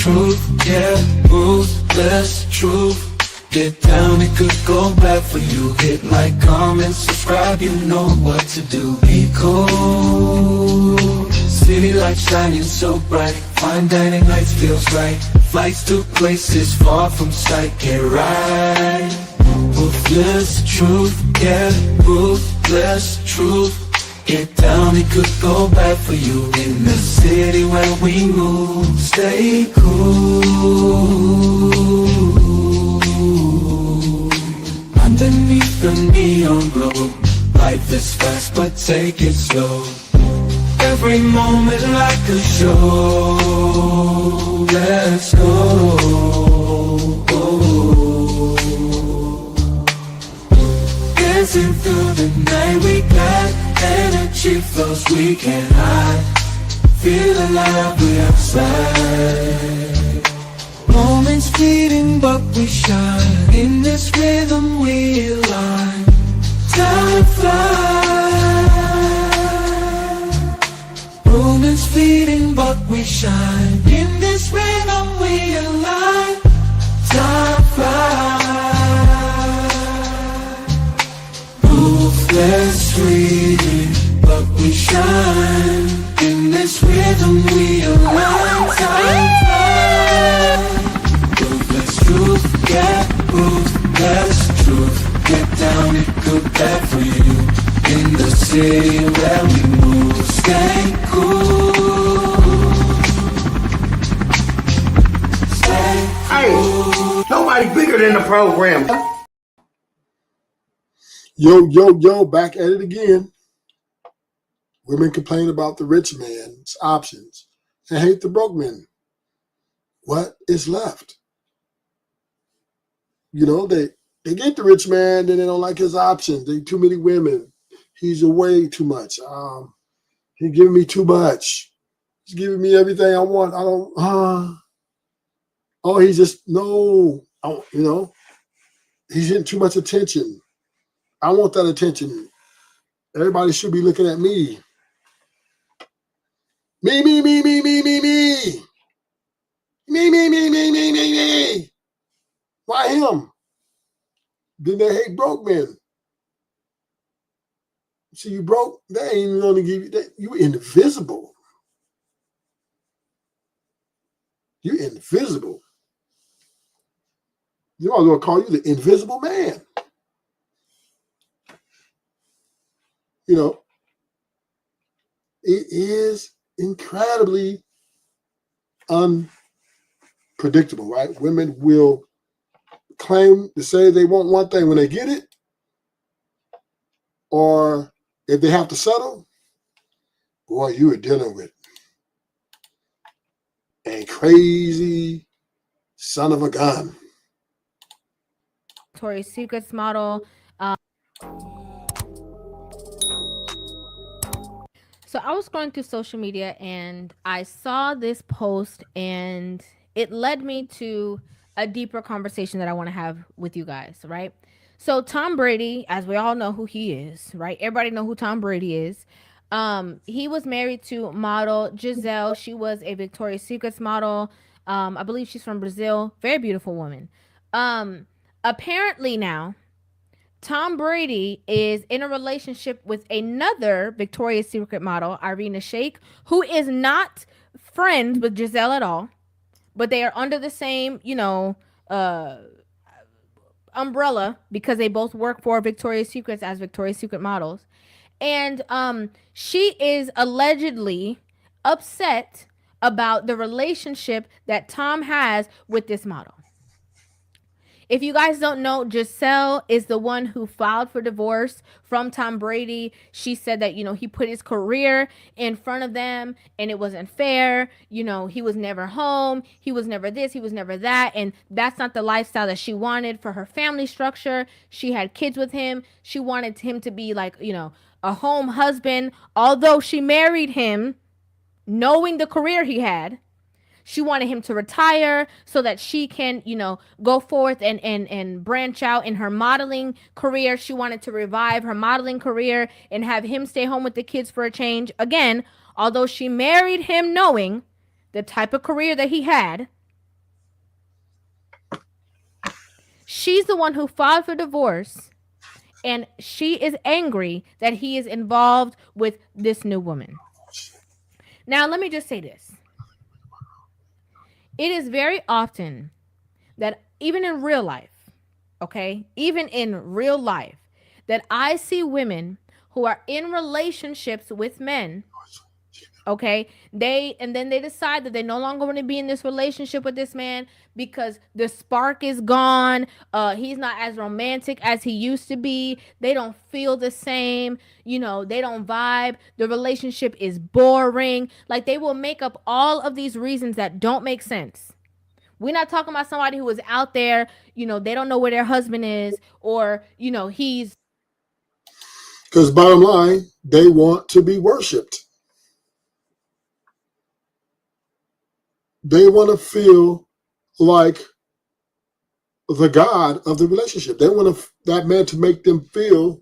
truth, yeah, ruthless truth. Get down, it could go bad for you. Hit like, comment, subscribe, you know what to do. Be cool, city lights shining so bright. Fine dining nights feels right. Flights to places far from sight. Get right, ruthless truth, yeah, ruthless truth. Get down, it could go bad for you. In the city where we move, stay cool. Underneath the neon glow, life is fast but take it slow. Every moment like a show. Let's go. Dancing through the night, we got energy flows we can't hide. Feel alive, we outside. Moments fleeting but we shine. In this rhythm we align. Time flies. Moments fleeting but we shine. In this rhythm we align. Time flies. Ruthless fleeting but we shine. In this rhythm we align. Time flies. Ruthless truth, yeah, ruthless truth. Get down, it could bad for you. In the city where we move, stay cool. Stay cool. Hey, nobody bigger than the program. Yo, back at it again. Women complain about the rich man's options and hate the broke men. What is left? You know, they get the rich man, then they don't like his options. They too many women. He's away too much. He's giving me too much. He's giving me everything I want. I don't, oh, he's just, no. You know, he's getting too much attention. I want that attention. Everybody should be looking at me. Me. Me. Why him? Then they hate broke men. See, you broke, they ain't even gonna give you that. You invisible. You invisible. You might as well call you the invisible man. You know, it is incredibly unpredictable, right? Women will claim to say they want one thing when they get it, or if they have to settle, boy, you are dealing with a crazy son of a gun. Victoria's Secrets model. So I was going through social media and I saw this post and it led me to a deeper conversation that I want to have with you guys, right? So Tom Brady, as we all know who he is, right? Everybody know who Tom Brady is. He was married to model Gisele. She was a Victoria's Secrets model. I believe she's from Brazil. Very beautiful woman. Apparently now, Tom Brady is in a relationship with another Victoria's Secret model, Irina Shayk, who is not friends with Gisele at all, but they are under the same, umbrella because they both work for Victoria's Secrets as Victoria's Secret models. And she is allegedly upset about the relationship that Tom has with this model. If you guys don't know, Gisele is the one who filed for divorce from Tom Brady. She said that, he put his career in front of them and it wasn't fair. He was never home. He was never this. He was never that. And that's not the lifestyle that she wanted for her family structure. She had kids with him. She wanted him to be like, a home husband. Although she married him knowing the career he had. She wanted him to retire so that she can, go forth and branch out in her modeling career. She wanted to revive her modeling career and have him stay home with the kids for a change. Again, although she married him knowing the type of career that he had, She's the one who filed for divorce, and she is angry that he is involved with this new woman. Now, let me just say this. It is very often that even in real life, okay, even in real life, that I see women who are in relationships with men, okay, then they decide that they no longer want to be in this relationship with this man because the spark is gone. He's not as romantic as he used to be. They don't feel the same. They don't vibe. The relationship is boring. Like, they will make up all of these reasons that don't make sense. We're not talking about somebody who is out there, they don't know where their husband is, or, he's. Because bottom line, they want to be worshipped. They want to feel like the God of the relationship. They want that man to make them feel.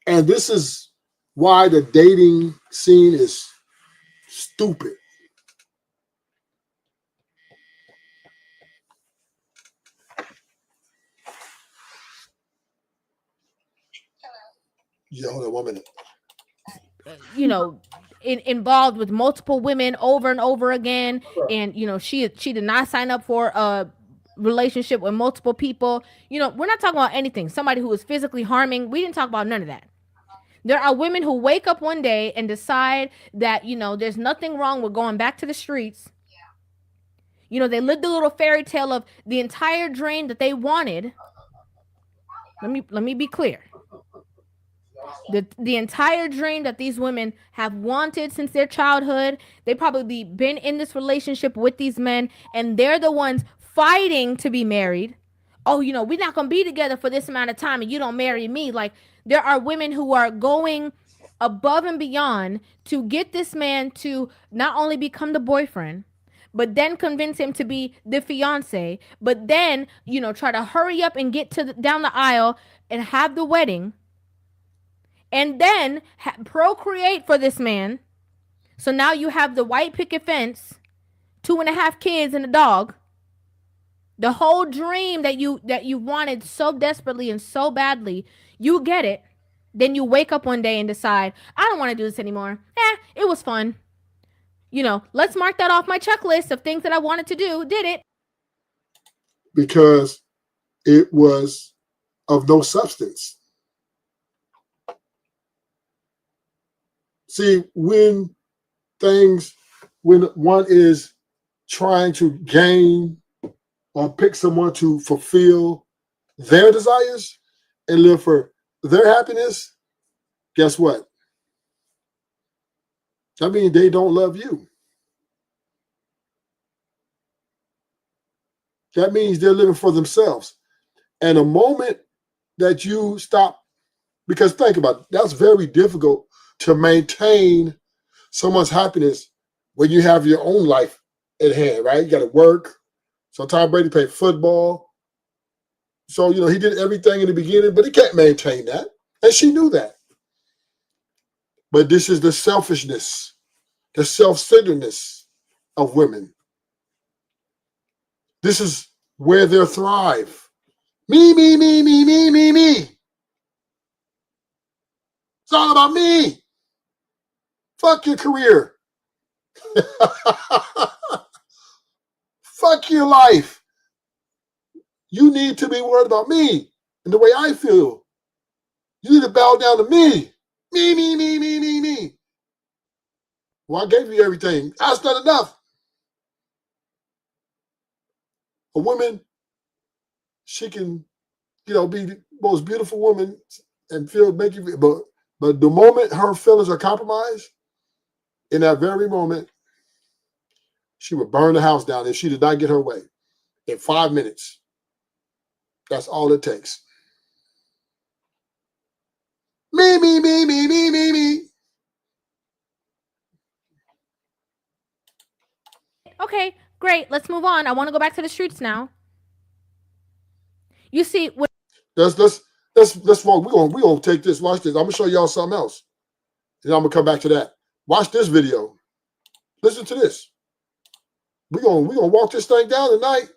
And this is why the dating scene is stupid. Yeah, hold on 1 minute. Involved with multiple women over and over again, and she did not sign up for a relationship with multiple people. We're not talking about anything. Somebody who is physically harming. We didn't talk about none of that. There are women who wake up one day and decide that there's nothing wrong with going back to the streets. They lived a little fairy tale of the entire dream that they wanted. Let me be clear. The entire dream that these women have wanted since their childhood. They probably been in this relationship with these men, and they're the ones fighting to be married. Oh, we're not going to be together for this amount of time and you don't marry me. Like, there are women who are going above and beyond to get this man to not only become the boyfriend, but then convince him to be the fiance, but then, try to hurry up and get down the aisle and have the wedding, and then procreate for this man. So now you have the white picket fence, 2.5 kids and a dog. The whole dream that you wanted so desperately and so badly, you get it. Then you wake up one day and decide, I don't want to do this anymore. It was fun. Let's mark that off my checklist of things that I wanted to do. Did it. Because it was of no substance. See, when one is trying to gain or pick someone to fulfill their desires and live for their happiness, guess what? That means they don't love you. That means they're living for themselves. And the moment that you stop, because think about it, that's very difficult to maintain someone's happiness when you have your own life at hand, right? You got to work. So Tom Brady played football. So, he did everything in the beginning, but he can't maintain that. And she knew that. But this is the selfishness, the self-centeredness of women. This is where they thrive. Me, me, me, me, me, me, me. It's all about me. Fuck your career. Fuck your life. You need to be worried about me and the way I feel. You need to bow down to me. Me, me, me, me, me, me. Well, I gave you everything. That's not enough. A woman, she can, be the most beautiful woman and make you, but the moment her feelings are compromised, in that very moment, she would burn the house down if she did not get her way in 5 minutes. That's all it takes. Me, me, me, me, me, me, me. Okay, great. Let's move on. I want to go back to the streets now. You see, Let's walk. We're gonna take this. Watch this. I'm gonna show y'all something else. And I'm gonna come back to that. Watch this video. Listen to this. We're gonna walk this thing down tonight.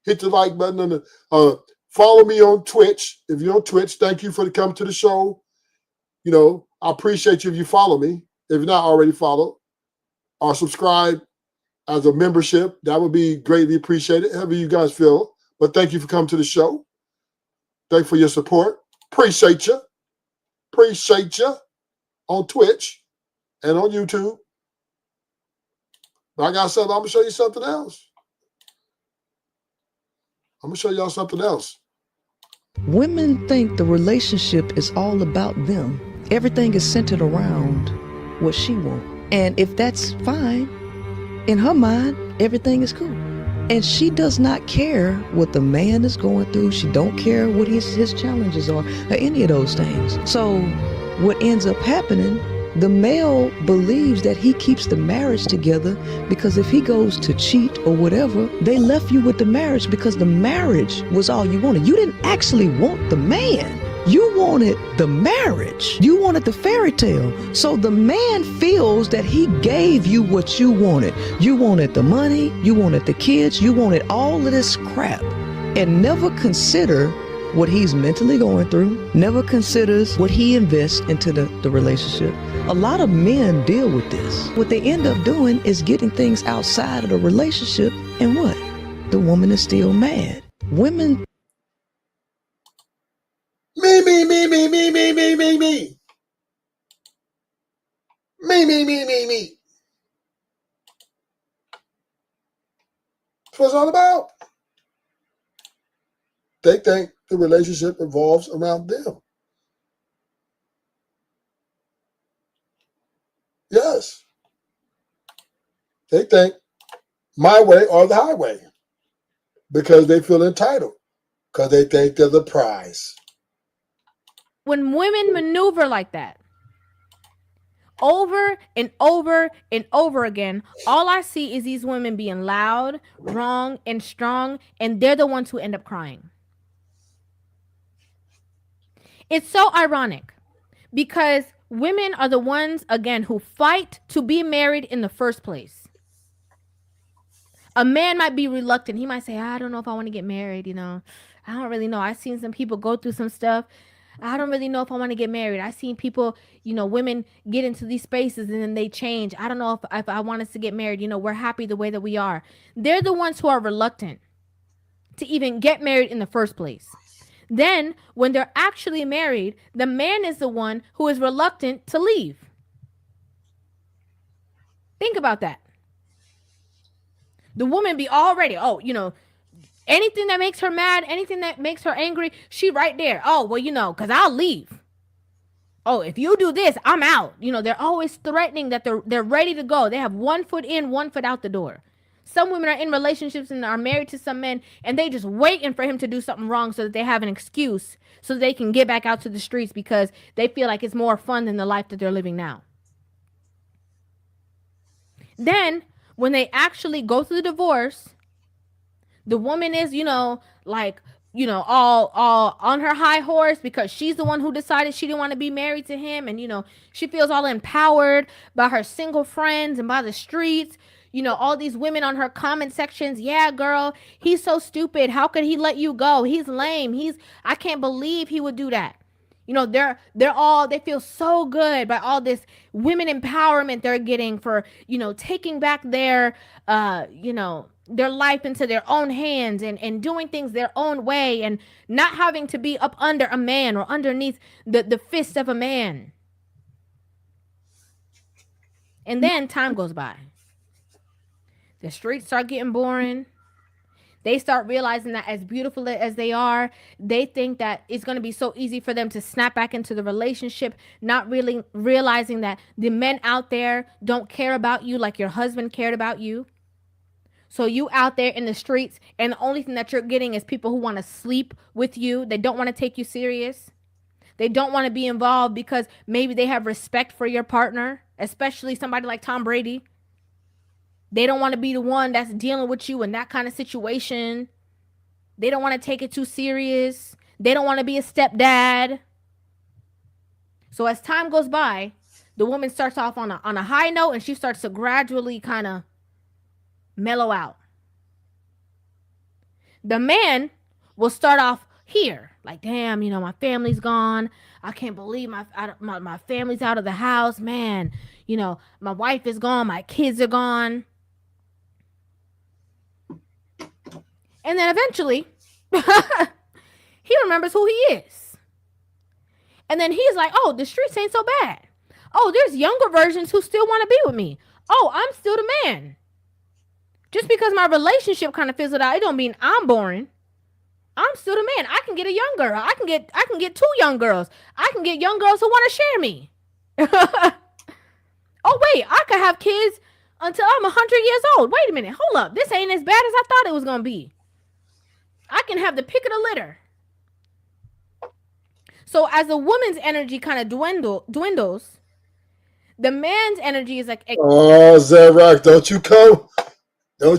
Hit the like button on the Follow me on Twitch. If you're on Twitch, thank you for coming to the show. You know, I appreciate you if you follow me. If you're not already followed or subscribe as a membership, that would be greatly appreciated, however you guys feel. But thank you for coming to the show. Thank you for your support. Appreciate you. Appreciate you on Twitch and on YouTube. But I got something. I'm going to show you something else. I'm going to show y'all something else. Women think the relationship is all about them. Everything is centered around what she wants. And if that's fine, in her mind, everything is cool. And she does not care what the man is going through. She don't care what his challenges are or any of those things. So what ends up happening, the male believes that he keeps the marriage together because if he goes to cheat or whatever, they left you with the marriage because the marriage was all you wanted. You didn't actually want the man. You wanted the marriage. You wanted the fairy tale. So the man feels that he gave you what you wanted. You wanted the money, you wanted the kids, you wanted all of this crap, and never consider what he's mentally going through, never considers what he invests into the relationship. A lot of men deal with this. What they end up doing is getting things outside of the relationship, and what? The woman is still mad. Women Me. That's what it's all about. They think the relationship revolves around them. Yes. They think my way or the highway because they feel entitled, because they think they're the prize. When women maneuver like that, over and over and over again, all I see is these women being loud, wrong, and strong, and they're the ones who end up crying. It's so ironic because women are the ones, again, who fight to be married in the first place. A man might be reluctant. He might say, I don't know if I want to get married, you know. I don't really know. I've seen some people go through some stuff. I don't really know if I want to get married. I've seen people, you know, women get into these spaces and then they change. I don't know if I want us to get married. You know, we're happy the way that we are. They're the ones who are reluctant to even get married in the first place. Then, when they're actually married, the man is the one who is reluctant to leave. Think about that. The woman be already, you know, anything that makes her mad, anything that makes her angry, she right there. Oh, well, you know, because I'll leave. Oh, if you do this, I'm out. You know, they're always threatening that they're ready to go. They have 1 foot in, 1 foot out the door. Some women are in relationships and are married to some men, and they just waiting for him to do something wrong so that they have an excuse so that they can get back out to the streets because they feel like it's more fun than the life that they're living now. Then, when they actually go through the divorce, the woman is, you know, like, you know, all on her high horse because she's the one who decided she didn't want to be married to him. And, you know, she feels all empowered by her single friends and by the streets. You know, all these women on her comment sections. Yeah, girl, he's so stupid. How could he let you go? He's lame. I can't believe he would do that. You know, they feel so good by all this women empowerment they're getting for, you know, taking back their, you know, their life into their own hands and doing things their own way and not having to be up under a man or underneath the fist of a man. And then time goes by. The streets start getting boring. They start realizing that as beautiful as they are, they think that it's going to be so easy for them to snap back into the relationship, not really realizing that the men out there don't care about you like your husband cared about you. So you out there in the streets, and the only thing that you're getting is people who want to sleep with you. They don't want to take you serious. They don't want to be involved because maybe they have respect for your partner, especially somebody like Tom Brady. They don't want to be the one that's dealing with you in that kind of situation. They don't want to take it too serious. They don't want to be a stepdad. So as time goes by, the woman starts off on a high note and she starts to gradually kind of mellow out. The man will start off here. Like, damn, my family's gone. I can't believe my family's out of the house, man. My wife is gone. My kids are gone. And then eventually, he remembers who he is. And then he's like, oh, the streets ain't so bad. Oh, there's younger versions who still want to be with me. Oh, I'm still the man. Just because my relationship kind of fizzled out, it don't mean I'm boring. I'm still the man. I can get a young girl. I can get 2 young girls. I can get young girls who want to share me. Oh, wait, I could have kids until I'm 100 years old. Wait a minute. Hold up. This ain't as bad as I thought it was going to be. I can have the pick of the litter. So as the woman's energy kind of dwindles, the man's energy is like... Oh, Zarak, don't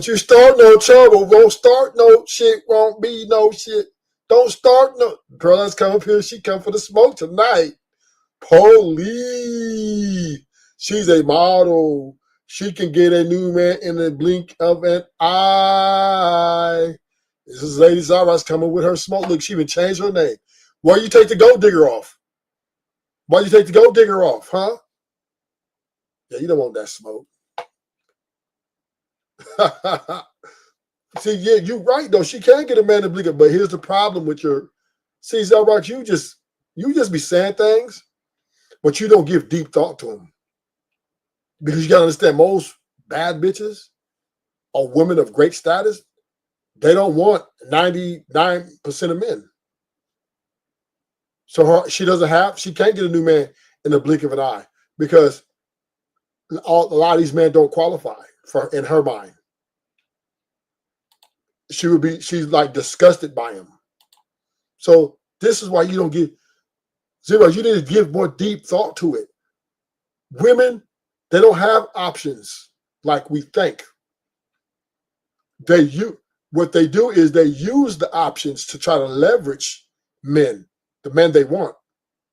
you start no trouble. Won't start no shit. Won't be no shit. Don't start no... Girl, let's come up here. She come for the smoke tonight. Police. She's a model. She can get a new man in the blink of an eye. This is Lady Zara's coming with her smoke. Look, she even changed her name. Why you take the gold digger off? Why you take the gold digger off, huh? Yeah, you don't want that smoke. See, yeah, you're right though. She can get a man to blink it, but here's the problem with your... See, Zarak, you just be saying things, but you don't give deep thought to them. Because you gotta understand, most bad bitches or women of great status, they don't want 99% of men. So she can't get a new man in the blink of an eye because a lot of these men don't qualify in her mind. She's like disgusted by him. So this is why you don't give zero. You need to give more deep thought to it. Women, they don't have options like we think. What they do is they use the options to try to leverage men, the men they want,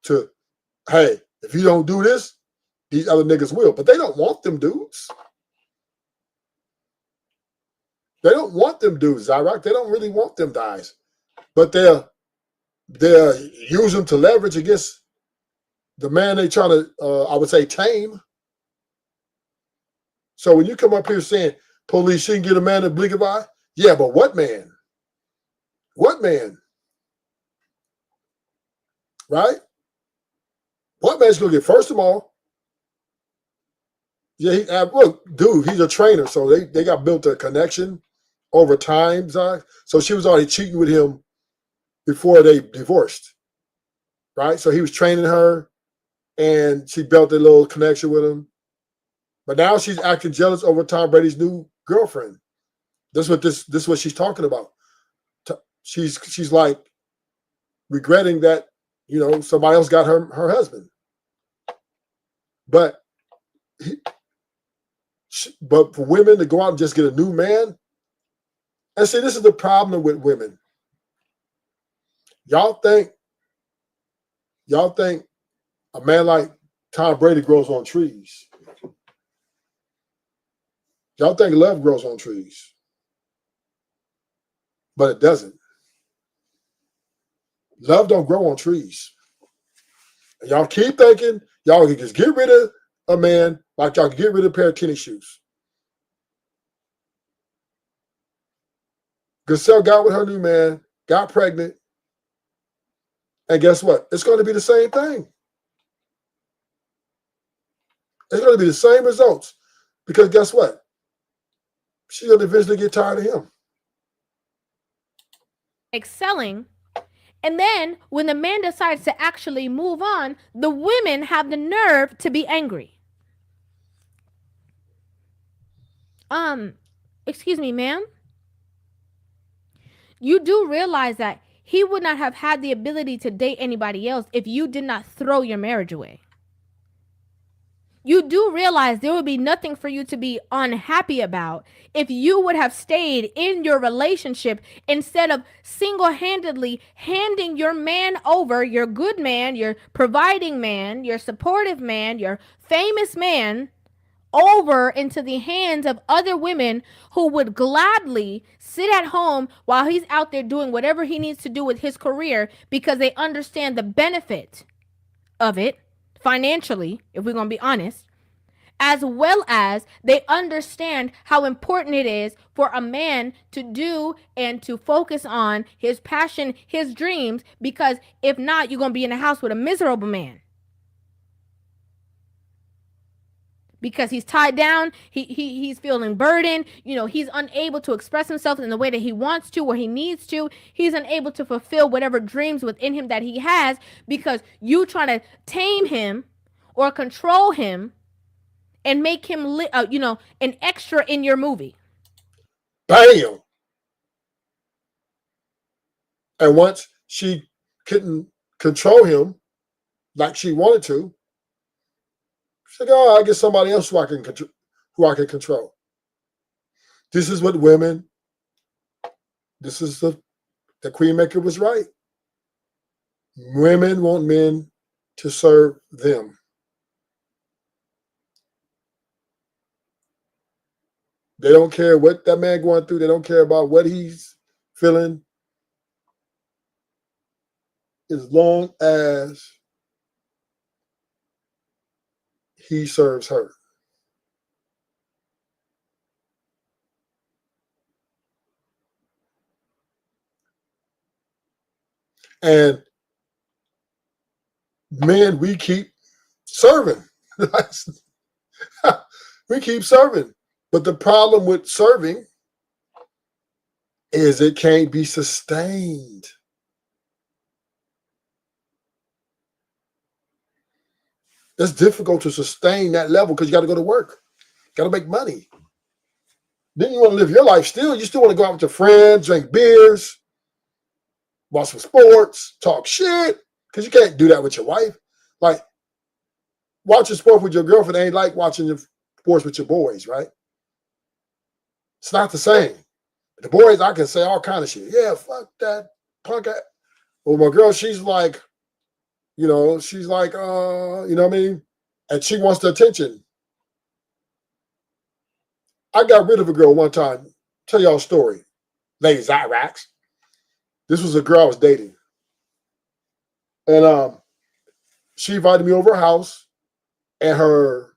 to, hey, if you don't do this, these other niggas will. But they don't want them dudes. They don't want them dudes, Zarak. They don't really want them guys. But they'll use them to leverage against the man they try to, I would say, tame. So when you come up here saying, police, she can get a man to blink of eye, yeah, but what man? What man? Right? What man's going to get, first of all, yeah, look, dude, he's a trainer, so they got built a connection over time, Zach. So she was already cheating with him before they divorced, right? So he was training her, and she built a little connection with him. But now she's acting jealous over Tom Brady's new girlfriend. This is what she's talking about. She's like regretting that, somebody else got her husband. But for women to go out and just get a new man, and see, this is the problem with women. Y'all think a man like Tom Brady grows on trees. Y'all think love grows on trees. But it doesn't. Love don't grow on trees. And y'all keep thinking y'all can just get rid of a man like y'all can get rid of a pair of tennis shoes. Giselle got with her new man, got pregnant, and guess what? It's going to be the same thing. It's going to be the same results because guess what? She's going to eventually get tired of him. Excelling. And then when the man decides to actually move on, the women have the nerve to be angry. Excuse me, ma'am. You do realize that he would not have had the ability to date anybody else if you did not throw your marriage away. You do realize there would be nothing for you to be unhappy about if you would have stayed in your relationship instead of single-handedly handing your man over, your good man, your providing man, your supportive man, your famous man, over into the hands of other women who would gladly sit at home while he's out there doing whatever he needs to do with his career because they understand the benefit of it financially, if we're going to be honest, as well as they understand how important it is for a man to do and to focus on his passion, his dreams, because if not, you're going to be in a house with a miserable man. Because he's tied down, he's feeling burdened, he's unable to express himself in the way that he wants to or he needs to. He's unable to fulfill whatever dreams within him that he has because you trying to tame him or control him and make him an extra in your movie. Bam! And once she couldn't control him like she wanted to, she's like, oh, I get somebody else who I can control. This is what women, this is the Queen Maker was right. Women want men to serve them. They don't care what that man going through. They don't care about what he's feeling. As long as he serves her. And men, we keep serving. We keep serving. But the problem with serving is it can't be sustained. It's difficult to sustain that level because you got to go to work. Got to make money. Then you want to live your life still. You still want to go out with your friends, drink beers, watch some sports, talk shit. Because you can't do that with your wife. Like, watching sports with your girlfriend ain't like watching sports with your boys, right? It's not the same. The boys, I can say all kind of shit. Yeah, fuck that punk ass. Well, my girl, she's like, you know what I mean? And she wants the attention. I got rid of a girl one time. Tell y'all a story. Ladies, Iraqs. This was a girl I was dating. And she invited me over her house. And was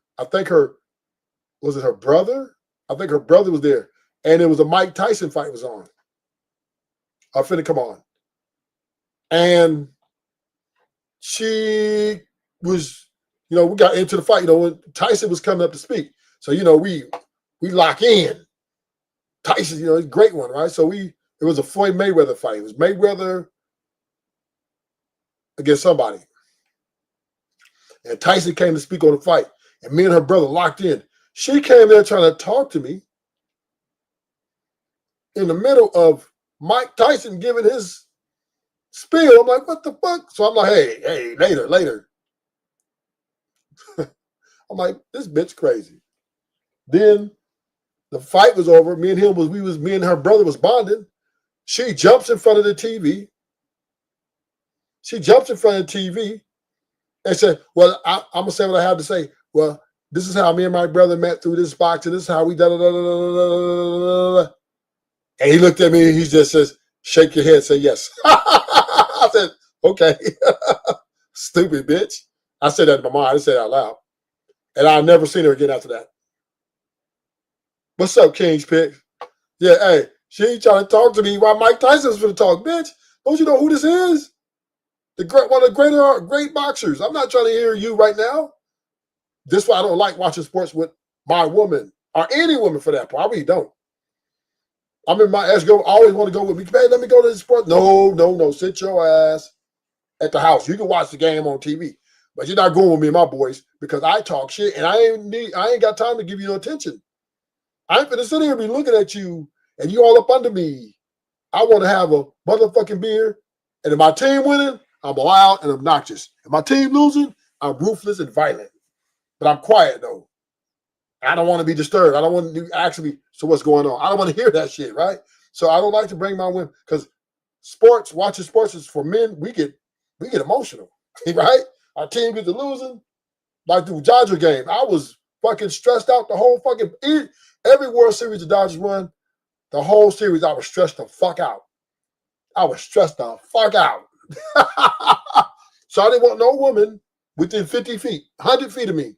it her brother? I think her brother was there. And it was a Mike Tyson fight was on. I finna come on. And she was, we got into the fight, when Tyson was coming up to speak. So, we lock in. Tyson, he's a great one, right? So it was a Floyd Mayweather fight. It was Mayweather against somebody. And Tyson came to speak on the fight. And me and her brother locked in. She came there trying to talk to me in the middle of Mike Tyson giving his spiel. I'm like, what the fuck? So I'm like, hey, later. I'm like, this bitch crazy. Then the fight was over. Me and her brother was bonding. She jumps in front of the TV. And said, well, I'm going to say what I have to say. Well, this is how me and my brother met through this box, and this is how we da-da-da-da-da-da-da-da. And he looked at me, and he just says, shake your head, say yes. I said, okay. Stupid bitch. I said that in my mind. I didn't say it out loud. And I've never seen her again after that. What's up, King's Pick? Yeah, hey, she ain't trying to talk to me while Mike Tyson's going to talk, bitch. Don't you know who this is? One of the great boxers. I'm not trying to hear you right now. This is why I don't like watching sports with my woman or any woman for that part. I really don't. I mean, my ex-girl always want to go with me. Hey, let me go to the sport. No. Sit your ass at the house. You can watch the game on TV, but you're not going with me and my boys because I talk shit and I ain't got time to give you no attention. I ain't finna sit here and be looking at you and you all up under me. I want to have a motherfucking beer, and if my team winning, I'm loud and obnoxious. If my team losing, I'm ruthless and violent. But I'm quiet though. I don't want to be disturbed. I don't want to actually. So what's going on? I don't want to hear that shit, right? So I don't like to bring my women because watching sports is for men. We get emotional, right? Our team gets to losing. Like the Dodger game, I was fucking stressed out the whole fucking every World Series the Dodgers won, the whole series I was stressed the fuck out. I was stressed the fuck out. So I didn't want no woman within 50 feet, 100 feet of me.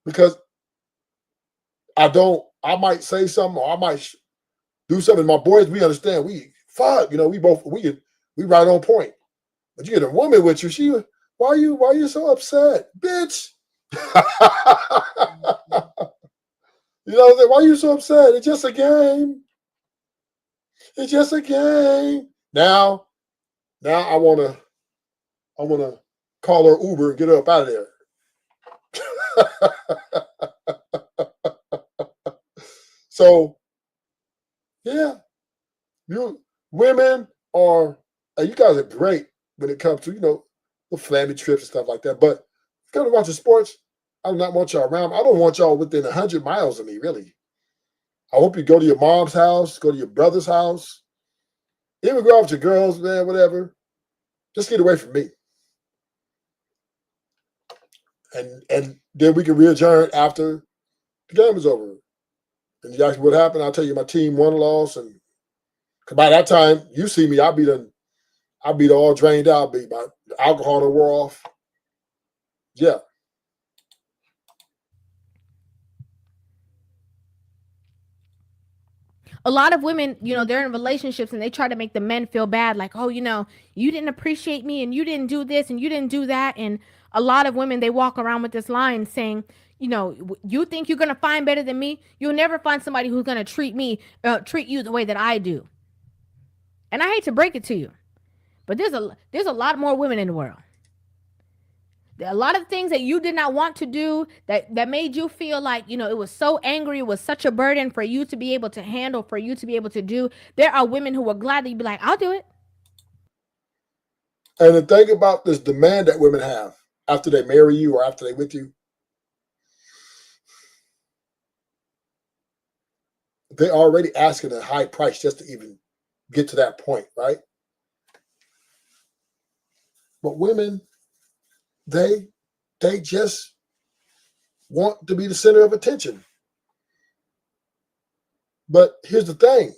Because I might say something or I might do something. My boys, we understand. We right on point. But you get a woman with you, why are you so upset? Bitch. You know what I'm saying? Why are you so upset? It's just a game. It's just a game. Now I wanna call her Uber and get her up out of there. So yeah, you guys are great when it comes to, the family trips and stuff like that. But kind of watching sports, I do not want y'all around. I don't want y'all within 100 miles of me, really. I hope you go to your mom's house, go to your brother's house. Even go out with your girls, man, whatever. Just get away from me. And then we can re-adjourn after the game is over. And you ask me what happened, I'll tell you my team won or lost. And by that time, you see me, I'll be all drained out, my alcohol to wore off. Yeah. A lot of women, they're in relationships and they try to make the men feel bad. Like, oh, you didn't appreciate me and you didn't do this and you didn't do that. And a lot of women, they walk around with this line saying, you think you're going to find better than me? You'll never find somebody who's going to treat you the way that I do. And I hate to break it to you, but there's a lot more women in the world. A lot of things that you did not want to do that made you feel like, it was so angry, it was such a burden for you to be able to handle, for you to be able to do. There are women who will gladly be like, I'll do it. And the thing about this demand that women have after they marry you or after they're with you, they're already asking a high price just to even get to that point, right? But women, they just want to be the center of attention. But here's the thing.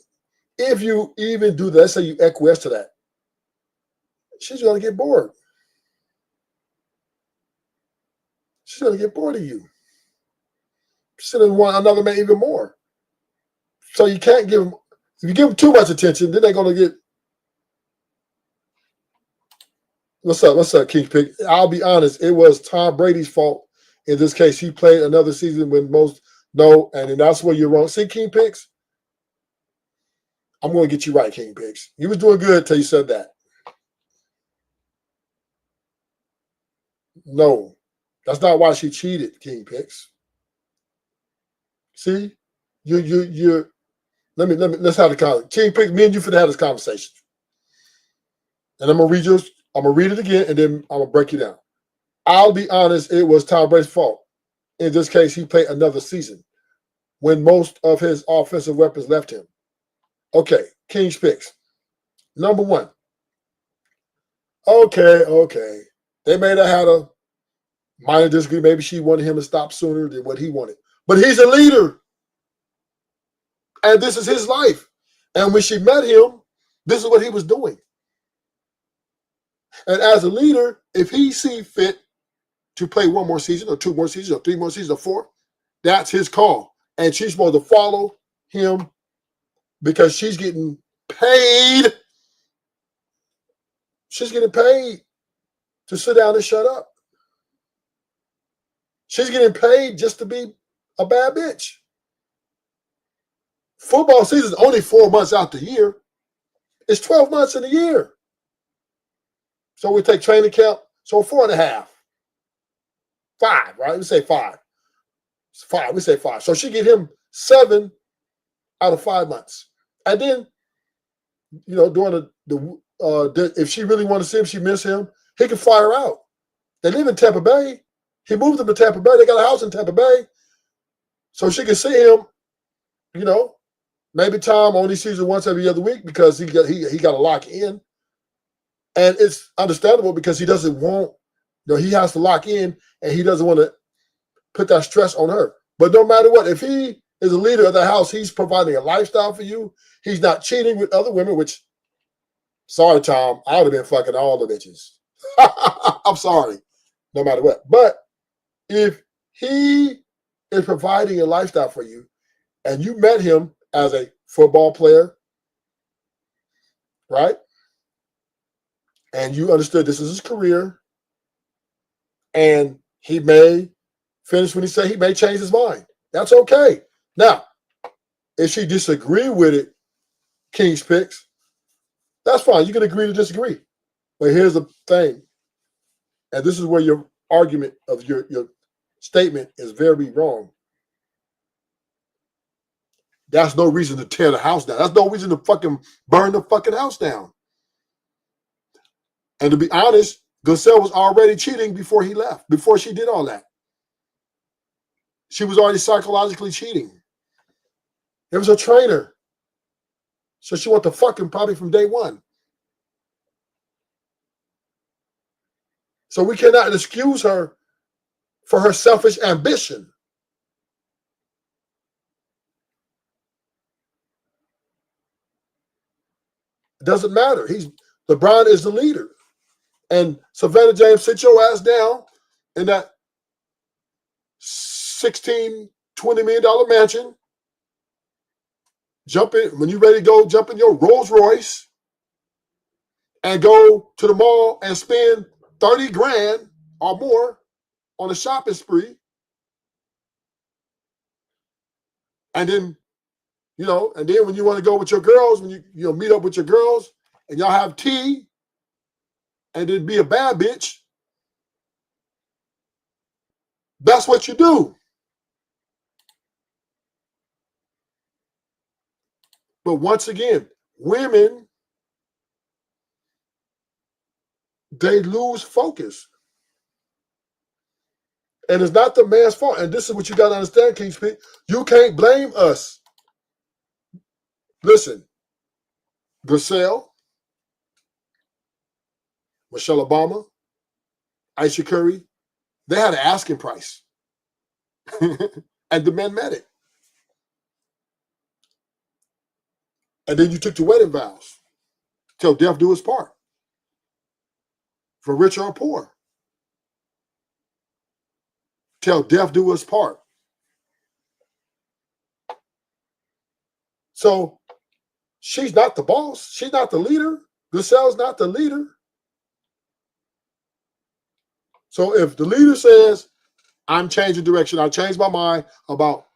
If you even do that, let's say you acquiesce to that, she's going to get bored. She's going to get bored of you. She's going to want another man even more. So you can't give them, if you give them too much attention, then they're going to get. What's up, King Pick? I'll be honest, it was Tom Brady's fault. In this case, he played another season when most no, and then that's where you're wrong. See, King Picks? I'm going to get you right, King Picks. You was doing good until you said that. No, that's not why she cheated, King Picks. See? Let's have the conversation. King Picks, me and you finna have this conversation. And I'm gonna read it again, and then I'm gonna break you down. I'll be honest, it was Tom Brady's fault. In this case, he played another season when most of his offensive weapons left him. Okay, King's Picks. Number one. Okay. They may have had a minor disagreement. Maybe she wanted him to stop sooner than what he wanted. But he's a leader. And this is his life. And when she met him, this is what he was doing. And as a leader, if he see fit to play one more season or two more seasons or three more seasons or four, that's his call. And she's supposed to follow him because she's getting paid. She's getting paid to sit down and shut up. She's getting paid just to be a bad bitch. Football season is only 4 months out the year. It's 12 months in a year. So we take training camp. So 4.5. 5, right? We say 5. It's 5. We say 5. So she get him 7 out of 5 months. And then, during if she really want to see him, she miss him, he can fly her out. They live in Tampa Bay. He moved them to Tampa Bay. They got a house in Tampa Bay. So she can see him, maybe Tom only sees him once every other week because he got to lock in. And it's understandable because he doesn't want, he has to lock in and he doesn't want to put that stress on her. But no matter what, if he is a leader of the house, he's providing a lifestyle for you. He's not cheating with other women, which, sorry, Tom, I would have been fucking all the bitches. I'm sorry, no matter what. But if he is providing a lifestyle for you and you met him as a football player, right? And you understood this is his career, and he may finish when he say he may change his mind. That's okay. Now, if she disagree with it, King's Picks, that's fine. You can agree to disagree. But here's the thing, and this is where your argument of your statement is very wrong. That's no reason to tear the house down. That's no reason to fucking burn the fucking house down. And to be honest, Garcelle was already cheating before he left, before she did all that. She was already psychologically cheating. It was a trainer. So she wanted to fuck him probably from day one. So we cannot excuse her for her selfish ambition. It doesn't matter. LeBron is the leader. And Savannah James, sit your ass down in that $16, $20 million mansion. Jump in, when you're ready to go, jump in your Rolls Royce and go to the mall and spend 30 grand or more on a shopping spree. And then, and then when you want to go with your girls, when you meet up with your girls and y'all have tea and then be a bad bitch, that's what you do. But once again, women, they lose focus. And it's not the man's fault. And this is what you got to understand, King Speak. You can't blame us. Listen, Garcelle, Michelle Obama, Aisha Curry, they had an asking price. And the men met it. And then you took the wedding vows. Till death do his part. For rich or poor. Till death do his part. So she's not the boss. She's not the leader. Garcelle's not the leader. So if the leader says, I'm changing direction, I changed my mind about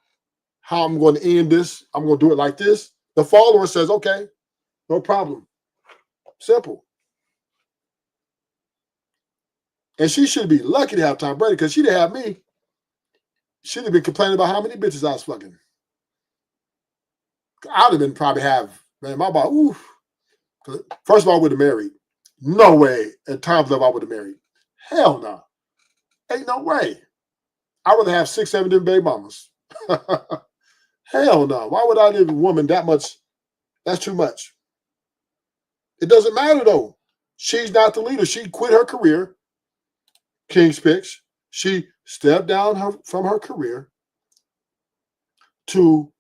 how I'm going to end this, I'm going to do it like this, the follower says, okay, no problem. Simple. And she should be lucky to have Tom Brady, because she didn't have me. She'd have been complaining about how many bitches I was fucking. I'd have been probably man, my body, oof. First of all, I would have married. No way. At times I would have married. Hell no. Ain't no way. I'd rather have 6, 7 different baby mamas. Hell no. Why would I live with a woman that much? That's too much. It doesn't matter though. She's not the leader. She quit her career. King's Picks. She stepped down from her career to.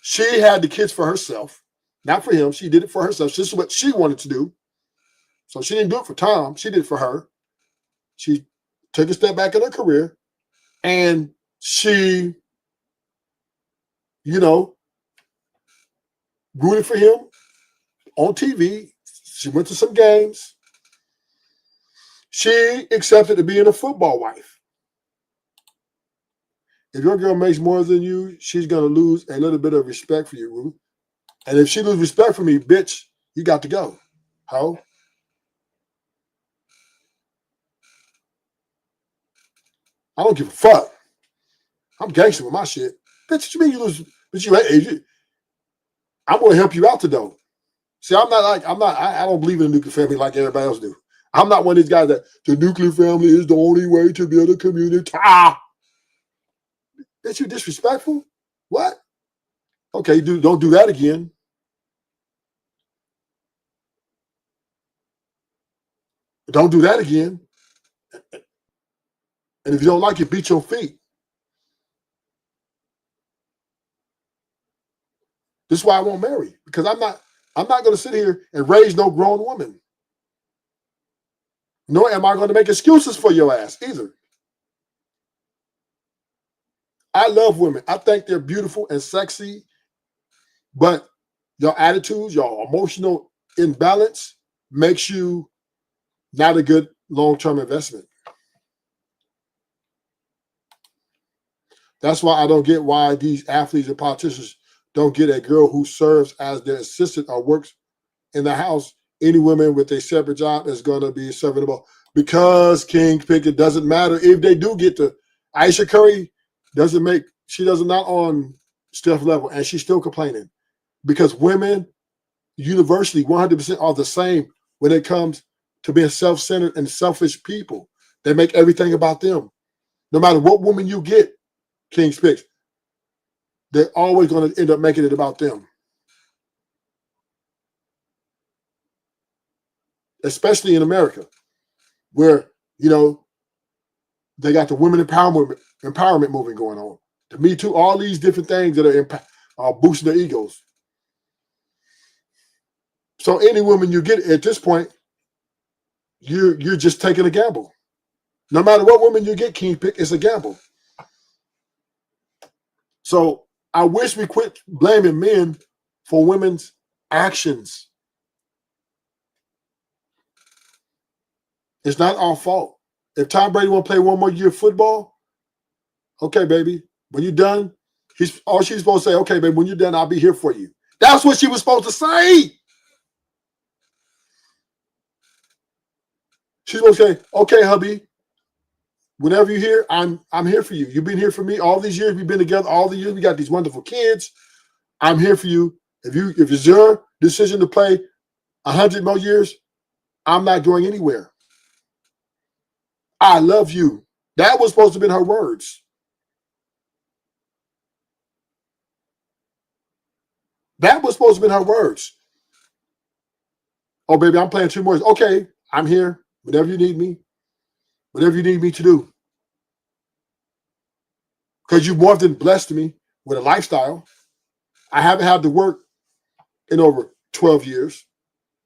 She had the kids for herself, not for him. She did it for herself. This is what she wanted to do. So she didn't do it for Tom. She did it for her. She took a step back in her career, and she, rooted for him on TV. She went to some games. She accepted to being a football wife. If your girl makes more than you, she's going to lose a little bit of respect for you, Ruth. And if she loses respect for me, bitch, you got to go. Ho. I don't give a fuck. I'm gangster with my shit. Bitch, what you mean you lose? But I'm going to help you out to though. See, I don't believe in a nuclear family like everybody else do. I'm not one of these guys that the nuclear family is the only way to build a community. Bitch, you disrespectful? What? Okay, don't do that again. Don't do that again. And if you don't like it, beat your feet. This is why I won't marry, because I'm not going to sit here and raise no grown woman. Nor am I going to make excuses for your ass either. I love women. I think they're beautiful and sexy, but your attitudes, your emotional imbalance makes you not a good long-term investment. That's why I don't get why these athletes and politicians don't get a girl who serves as their assistant or works in the house. Any woman with a separate job is going to be serviceable, because King Pickett doesn't matter if they do get to. Aisha Curry she does not on Steph level, and she's still complaining, because women universally 100% are the same when it comes to being self-centered and selfish people. They make everything about them. No matter what woman you get, King's Picks, they're always going to end up making it about them. Especially in America, where, they got the women empowerment movement going on. The Me Too, all these different things that are boosting their egos. So any woman you get at this point, you're just taking a gamble. No matter what woman you get, King Pick, it's a gamble. So I wish we quit blaming men for women's actions. It's not our fault. If Tom Brady want to play one more year of football, okay, baby. When you're done, she's supposed to say, okay, baby, when you're done, I'll be here for you. That's what she was supposed to say. She's supposed to say, okay, hubby, whenever you're here, I'm here for you. You've been here for me all these years. We've been together all the years. We got these wonderful kids. I'm here for you. If it's your decision to play 100 more years, I'm not going anywhere. I love you. That was supposed to have been her words. That was supposed to have been her words. Oh, baby, I'm playing 2 more. Okay, I'm here. Whatever you need me. Whatever you need me to do. Because you've more than blessed me with a lifestyle. I haven't had to work in over 12 years.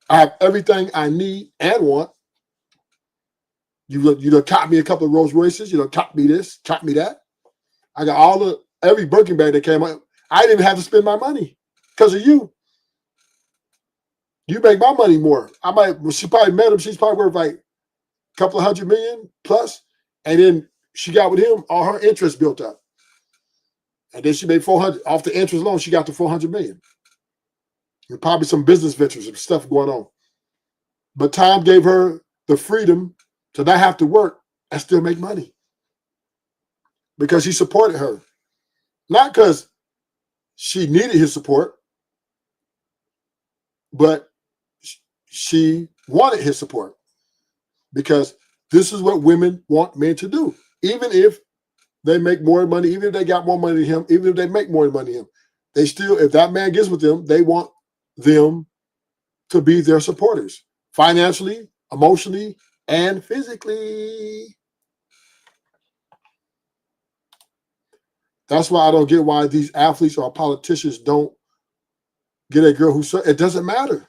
I have everything I need and want. You done caught me a couple of Rolls Royces. You done caught me this, caught me that. I got every Birkin bag that came out. I didn't even have to spend my money because of you. You make my money more. She probably met him. She's probably worth like a couple of $100 million plus. And then she got with him, all her interest built up. And then she made 400 off the interest alone. She got to 400 million. And probably some business ventures and stuff going on. But Tom gave her the freedom to not have to work and still make money. Because he supported her. Not because she needed his support, but she wanted his support. Because this is what women want men to do. Even if they make more money, even if they got more money than him, even if they make more money than him, they still, if that man gets with them, they want them to be their supporters. Financially, emotionally, and physically. That's why I don't get why these athletes or politicians don't get a girl who, it doesn't matter.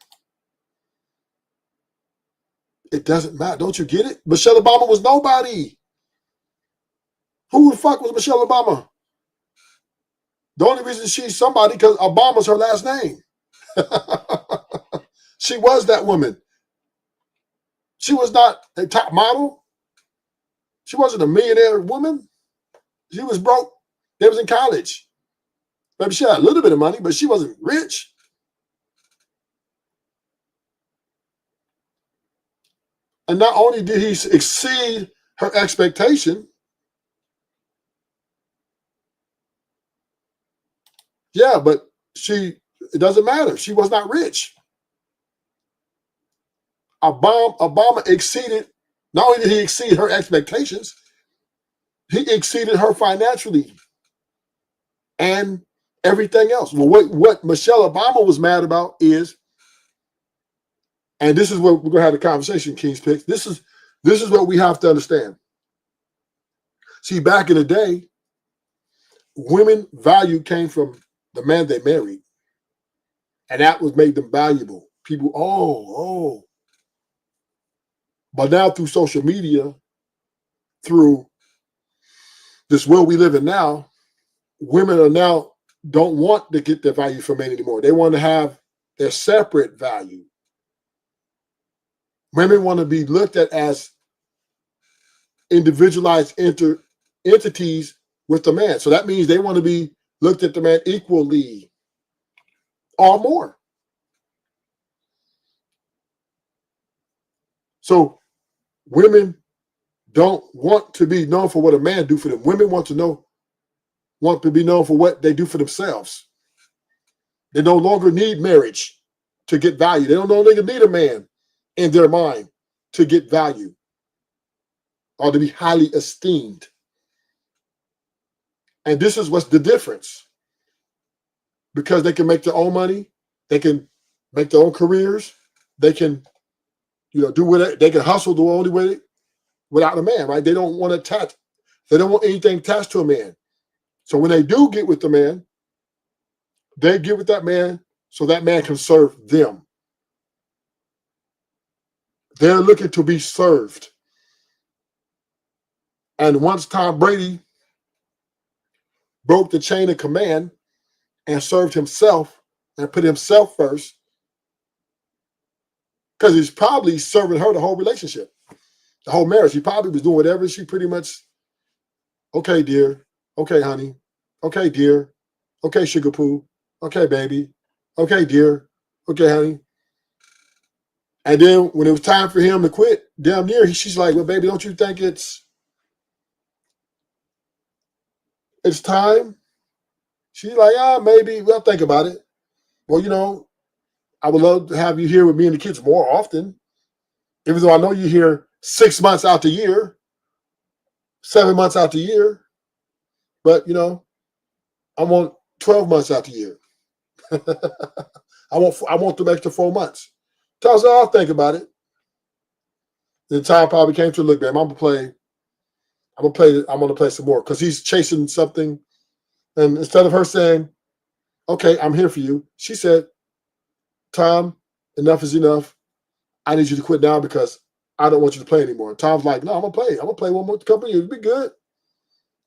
It doesn't matter. Don't you get it? Michelle Obama was nobody. Who the fuck was Michelle Obama? The only reason she's somebody because Obama's her last name. She was that woman. She was not a top model. She wasn't a millionaire woman. She was broke. They was in college. Maybe she had a little bit of money, but she wasn't rich. And not only did he exceed her expectation, yeah, but it doesn't matter. She was not rich. Obama exceeded, not only did he exceed her expectations, he exceeded her financially and everything else. Well, what Michelle Obama was mad about is, and this is what we're going to have the conversation, King's Picks. This is what we have to understand. See, back in the day, women value came from the man they married. And that was made them valuable. People, oh. But now through social media, through this world we live in now, women are now don't want to get their value from men anymore. They want to have their separate value. Women want to be looked at as individualized entities with the man. So that means they want to be looked at the man equally or more. So women don't want to be known for what a man do for them. Women want to be known for what they do for themselves. They no longer need marriage to get value. They don't no longer need a man in their mind to get value or to be highly esteemed. And this is what's the difference. Because they can make their own money, they can make their own careers, they can, do whatever, they can hustle the only way without a man, right? They don't want anything attached to a man. So when they do get with the man, they get with that man so that man can serve them. They're looking to be served. And once Tom Brady broke the chain of command and served himself and put himself first, because he's probably serving her the whole relationship, the whole marriage. He probably was doing whatever she pretty much, okay, dear. Okay, honey. Okay, dear. Okay, sugar poo. Okay, baby. Okay, dear. Okay, honey. And then when it was time for him to quit, damn near, she's like, well, baby, don't you think it's time? She's like, maybe. Well, think about it. Well, I would love to have you here with me and the kids more often, even though I know you're here 6 months out the year, 7 months out the year. But, I want 12 months out the year. I want the extra 4 months. Tells her, I'll think about it. Then Tom probably came to look, babe, I'm gonna play some more, because he's chasing something. And instead of her saying, okay, I'm here for you, she said, Tom, enough is enough. I need you to quit now because I don't want you to play anymore. And Tom's like, no, I'm gonna play. I'm gonna play one more couple of years. Be good.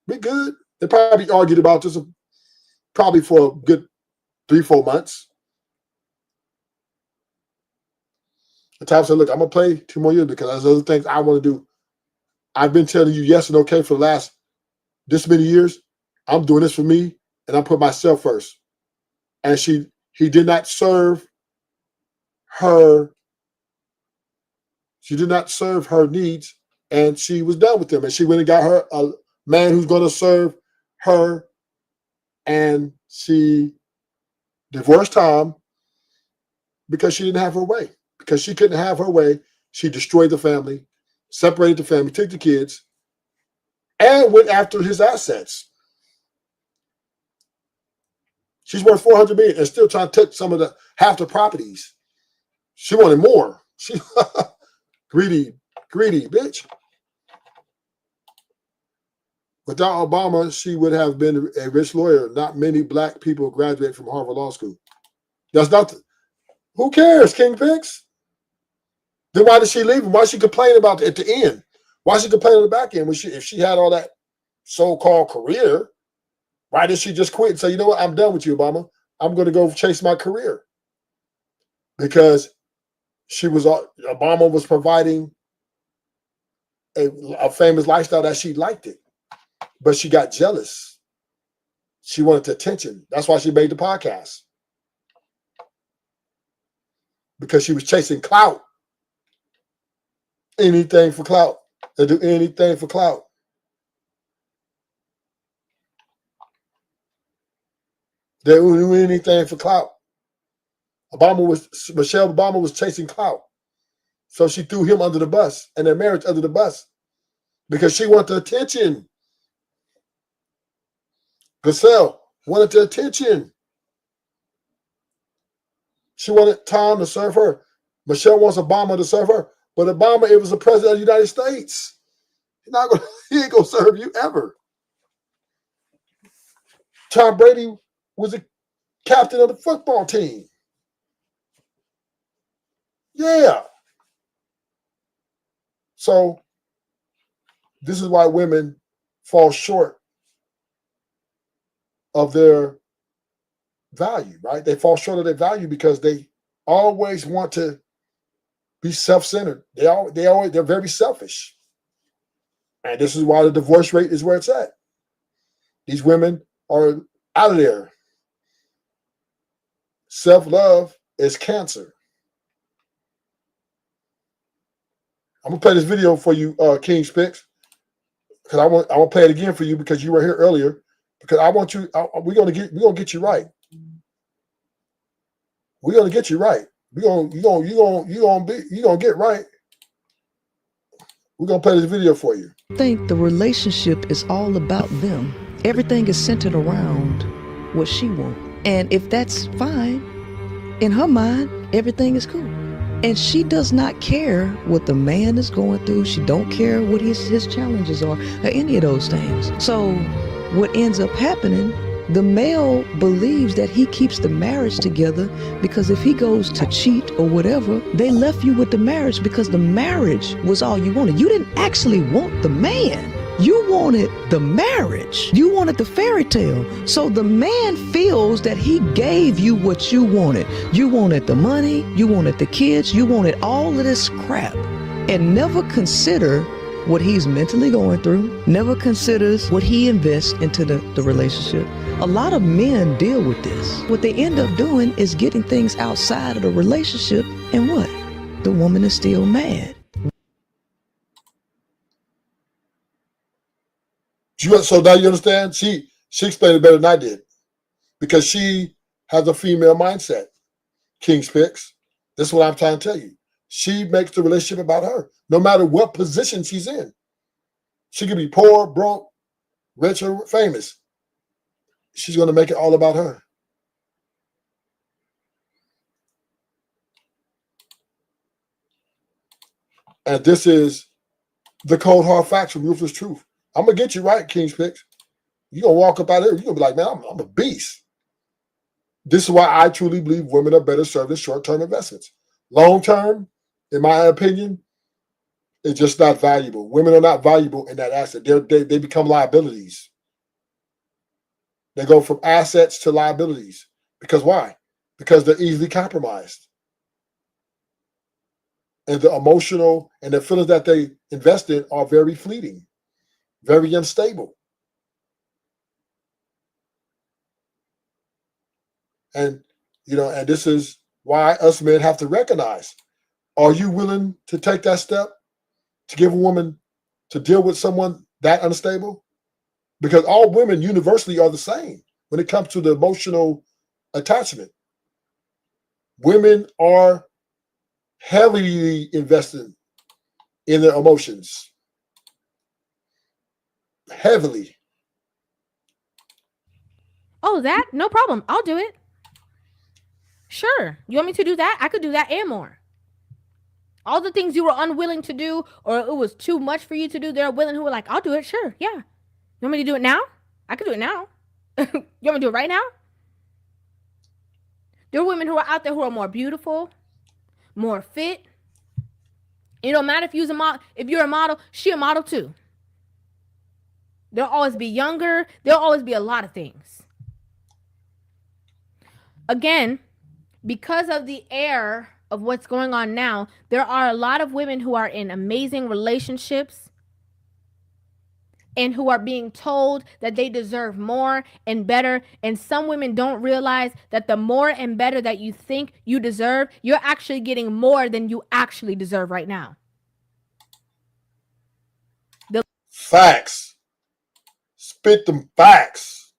Be good. They probably argued about this probably for a good 3-4 months. And Tom said, look, I'm gonna play 2 more years because there's other things I want to do. I've been telling you yes and okay for the last this many years. I'm doing this for me, and I'm putting myself first. And he did not serve her. She did not serve her needs, and she was done with him. And she went and got her a man who's going to serve her, and she divorced Tom because she didn't have her way. Because she couldn't have her way, she destroyed the family, separated the family, took the kids, and went after his assets. She's worth $400 million and still trying to take half the properties. She wanted more. She greedy bitch. Without Obama, she would have been a rich lawyer. Not many black people graduate from Harvard Law School. That's not. Who cares, King Picks? Then why did she leave him? Why she complain about it at the end? Why she complain on the back end if she had all that so-called career? Why did she just quit and say, you know what, I'm done with you, Obama. I'm going to go chase my career. Because Obama was providing a famous lifestyle that she liked it. But she got jealous. She wanted the attention. That's why she made the podcast. Because she was chasing clout. Anything for clout. They do anything for clout. They would do anything for clout. Michelle Obama was chasing clout. So she threw him under the bus and their marriage under the bus because she wanted the attention. Giselle wanted the attention. She wanted Tom to serve her. Michelle wants Obama to serve her. But Obama, it was the president of the United States. He ain't gonna serve you ever. Tom Brady was a captain of the football team. Yeah. So this is why women fall short of their value, right? They fall short of their value because they always want to be self-centered. They're very selfish. And this is why the divorce rate is where it's at. These women are out of there. Self-love is cancer. I'm gonna play this video for you, King Spix, because I want to play it again for you because you were here earlier. Because I want you. We're gonna get you right. We're gonna get you right. You gonna get right. We're gonna play this video for you. I think the relationship is all about them. Everything is centered around what she wants. And if that's fine, in her mind, everything is cool. And she does not care what the man is going through. She don't care what his challenges are or any of those things. So what ends up happening, the male believes that he keeps the marriage together because if he goes to cheat or whatever, they left you with the marriage because the marriage was all you wanted. You didn't actually want the man. You wanted the marriage. You wanted the fairy tale. So the man feels that he gave you what you wanted. You wanted the money, you wanted the kids, you wanted all of this crap, and never consider what he's mentally going through, never considers what he invests into the relationship. A lot of men deal with this. What they end up doing is getting things outside of the relationship, and what? The woman is still mad. So now you understand? She explained it better than I did because she has a female mindset. King Spix. This is what I'm trying to tell you. She makes the relationship about her, no matter what position she's in. She could be poor, broke, rich, or famous. She's going to make it all about her. And this is the cold hard facts from Ruthless Truth. I'm going to get you right, King Spix. You're going to walk up out here, you're going to be like, man, I'm a beast. This is why I truly believe women are better served in short-term investments. Long-term, in my opinion, it's just not valuable. Women are not valuable in that asset. They become liabilities. They go from assets to liabilities. Because why? Because they're easily compromised. And the emotional and the feelings that they invest in are very fleeting, very unstable. And, and this is why us men have to recognize, are you willing to take that step to give a woman to deal with someone that unstable? Because all women universally are the same when it comes to the emotional attachment. Women are heavily invested in their emotions. Heavily. Oh, that? No problem. I'll do it. Sure. You want me to do that? I could do that and more. All the things you were unwilling to do or it was too much for you to do, they're willing who were like, I'll do it. Sure. Yeah. You want me to do it now? I could do it now. You want me to do it right now? There are women who are out there who are more beautiful, more fit. It don't matter if you're a model, she a model too. They'll always be younger. There'll always be a lot of things. Again, because of the air of what's going on now, there are a lot of women who are in amazing relationships and who are being told that they deserve more and better. And some women don't realize that the more and better that you think you deserve, you're actually getting more than you actually deserve right now. Facts. Spit them facts.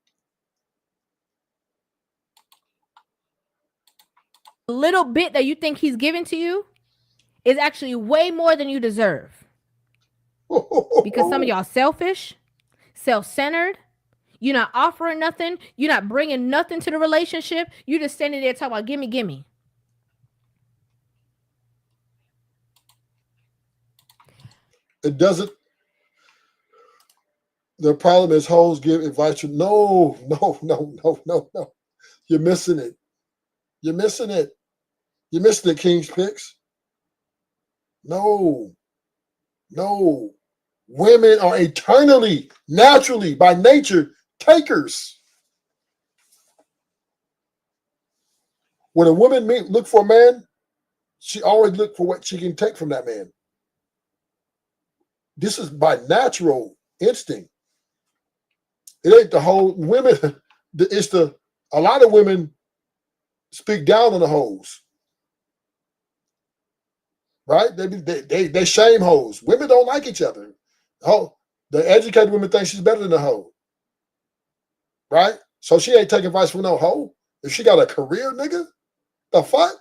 A little bit that you think he's giving to you is actually way more than you deserve. Because some of y'all selfish, self-centered. You're not offering nothing. You're not bringing nothing to the relationship. You're just standing there talking about gimme, gimme. It doesn't. The problem is hoes give advice to no. You're missing it. You're missing it. You're missing it, King's Picks. No. Women are eternally, naturally, by nature, takers. When a woman look for a man, she always look for what she can take from that man. This is by natural instinct. It ain't the whole women. It's a lot of women speak down on the hoes, right? They shame hoes. Women don't like each other. The educated women think she's better than the hoe, right? So she ain't taking advice from no hoe. If she got a career, nigga, the fuck?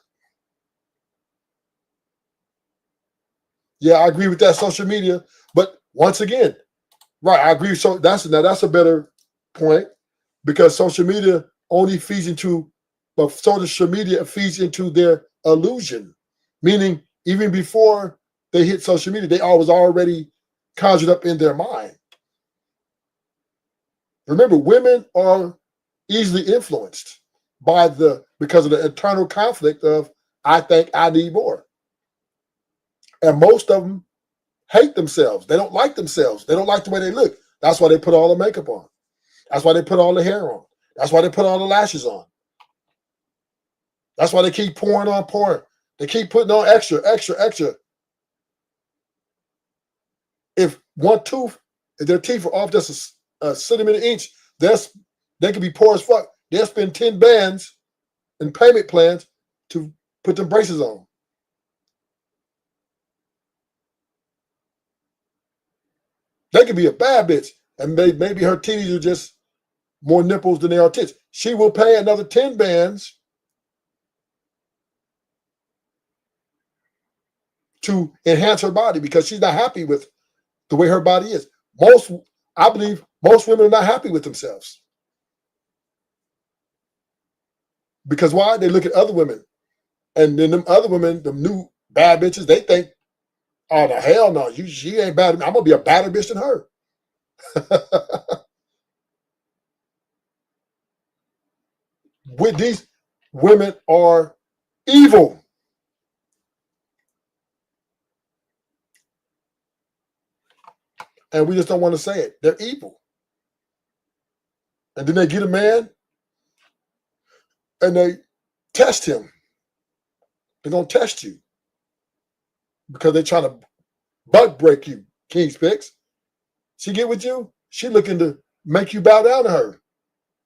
Yeah, I agree with that social media. But once again, right, I agree. So that's a better point, because social media only feeds into, but social media feeds into their illusion. Meaning, even before they hit social media, they always already conjured up in their mind. Remember, women are easily influenced because of the internal conflict of I think I need more. And most of them hate themselves. They don't like themselves. They don't like the way they look. That's why they put all the makeup on. That's why they put all the hair on. That's why they put all the lashes on. That's why they keep pouring on porn. They keep putting on extra. If their teeth are off just a centimeter inch, they could be poor as fuck. They'll spend 10 bands and payment plans to put them braces on. They could be a bad bitch, and maybe her titties are just more nipples than they are tits. She will pay another 10 bands to enhance her body because she's not happy with the way her body is. I believe most women are not happy with themselves. Because why? They look at other women, and then them other women, them new bad bitches, they think, oh, the hell no, she ain't bad. I'm gonna be a badder bitch than her. With these women are evil. And we just don't want to say it. They're evil. And then they get a man and they test him. They're going to test you because they're trying to butt break you, King's Picks. She get with you, she looking to make you bow down to her.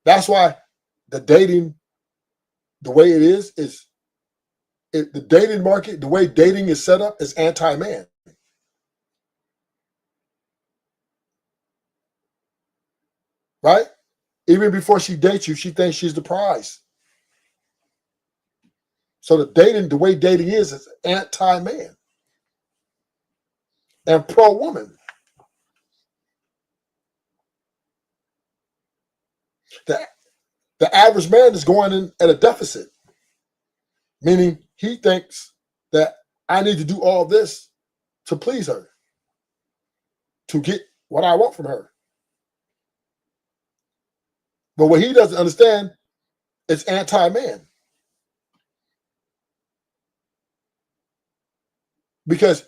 That's why the dating, the way it is the dating market, the way dating is set up is anti-man. Right? Even before she dates you, she thinks she's the prize. So the way dating is anti-man and pro-woman. The average man is going in at a deficit, meaning he thinks that I need to do all this to please her, to get what I want from her. But what he doesn't understand, it's anti-man. Because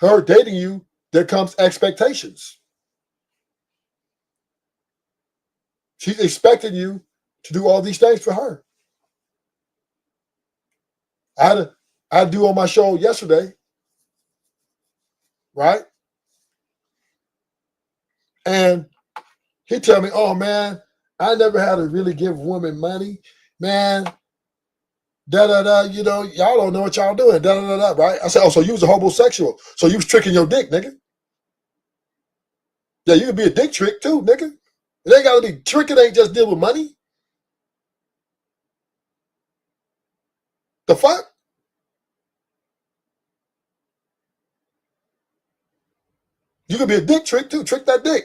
her dating you, there comes expectations. She's expecting you to do all these things for her. I had to do on my show yesterday, right? And he tell me, oh man, I never had to really give women money. Man, y'all don't know what y'all doing, right? I said, oh, so you was a homosexual. So you was tricking your dick, nigga. Yeah, you could be a dick trick too, nigga. It ain't gotta be tricking, ain't just deal with money. The fuck? You could be a dick trick too. Trick that dick.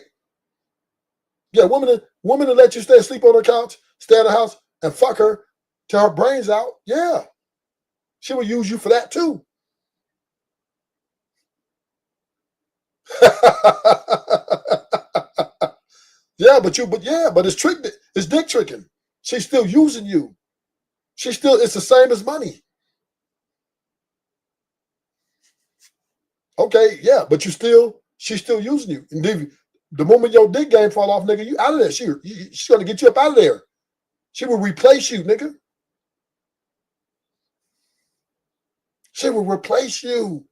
Yeah, woman to let you stay asleep on her couch, stay at the house, and fuck her till her brains out. Yeah. She will use you for that too. but it's trick. It's dick tricking. She's still using you. It's the same as money. Okay, yeah, but she's still using you. And the moment your dick game fall off, nigga, you out of there. She's gonna get you up out of there. She will replace you, nigga. She will replace you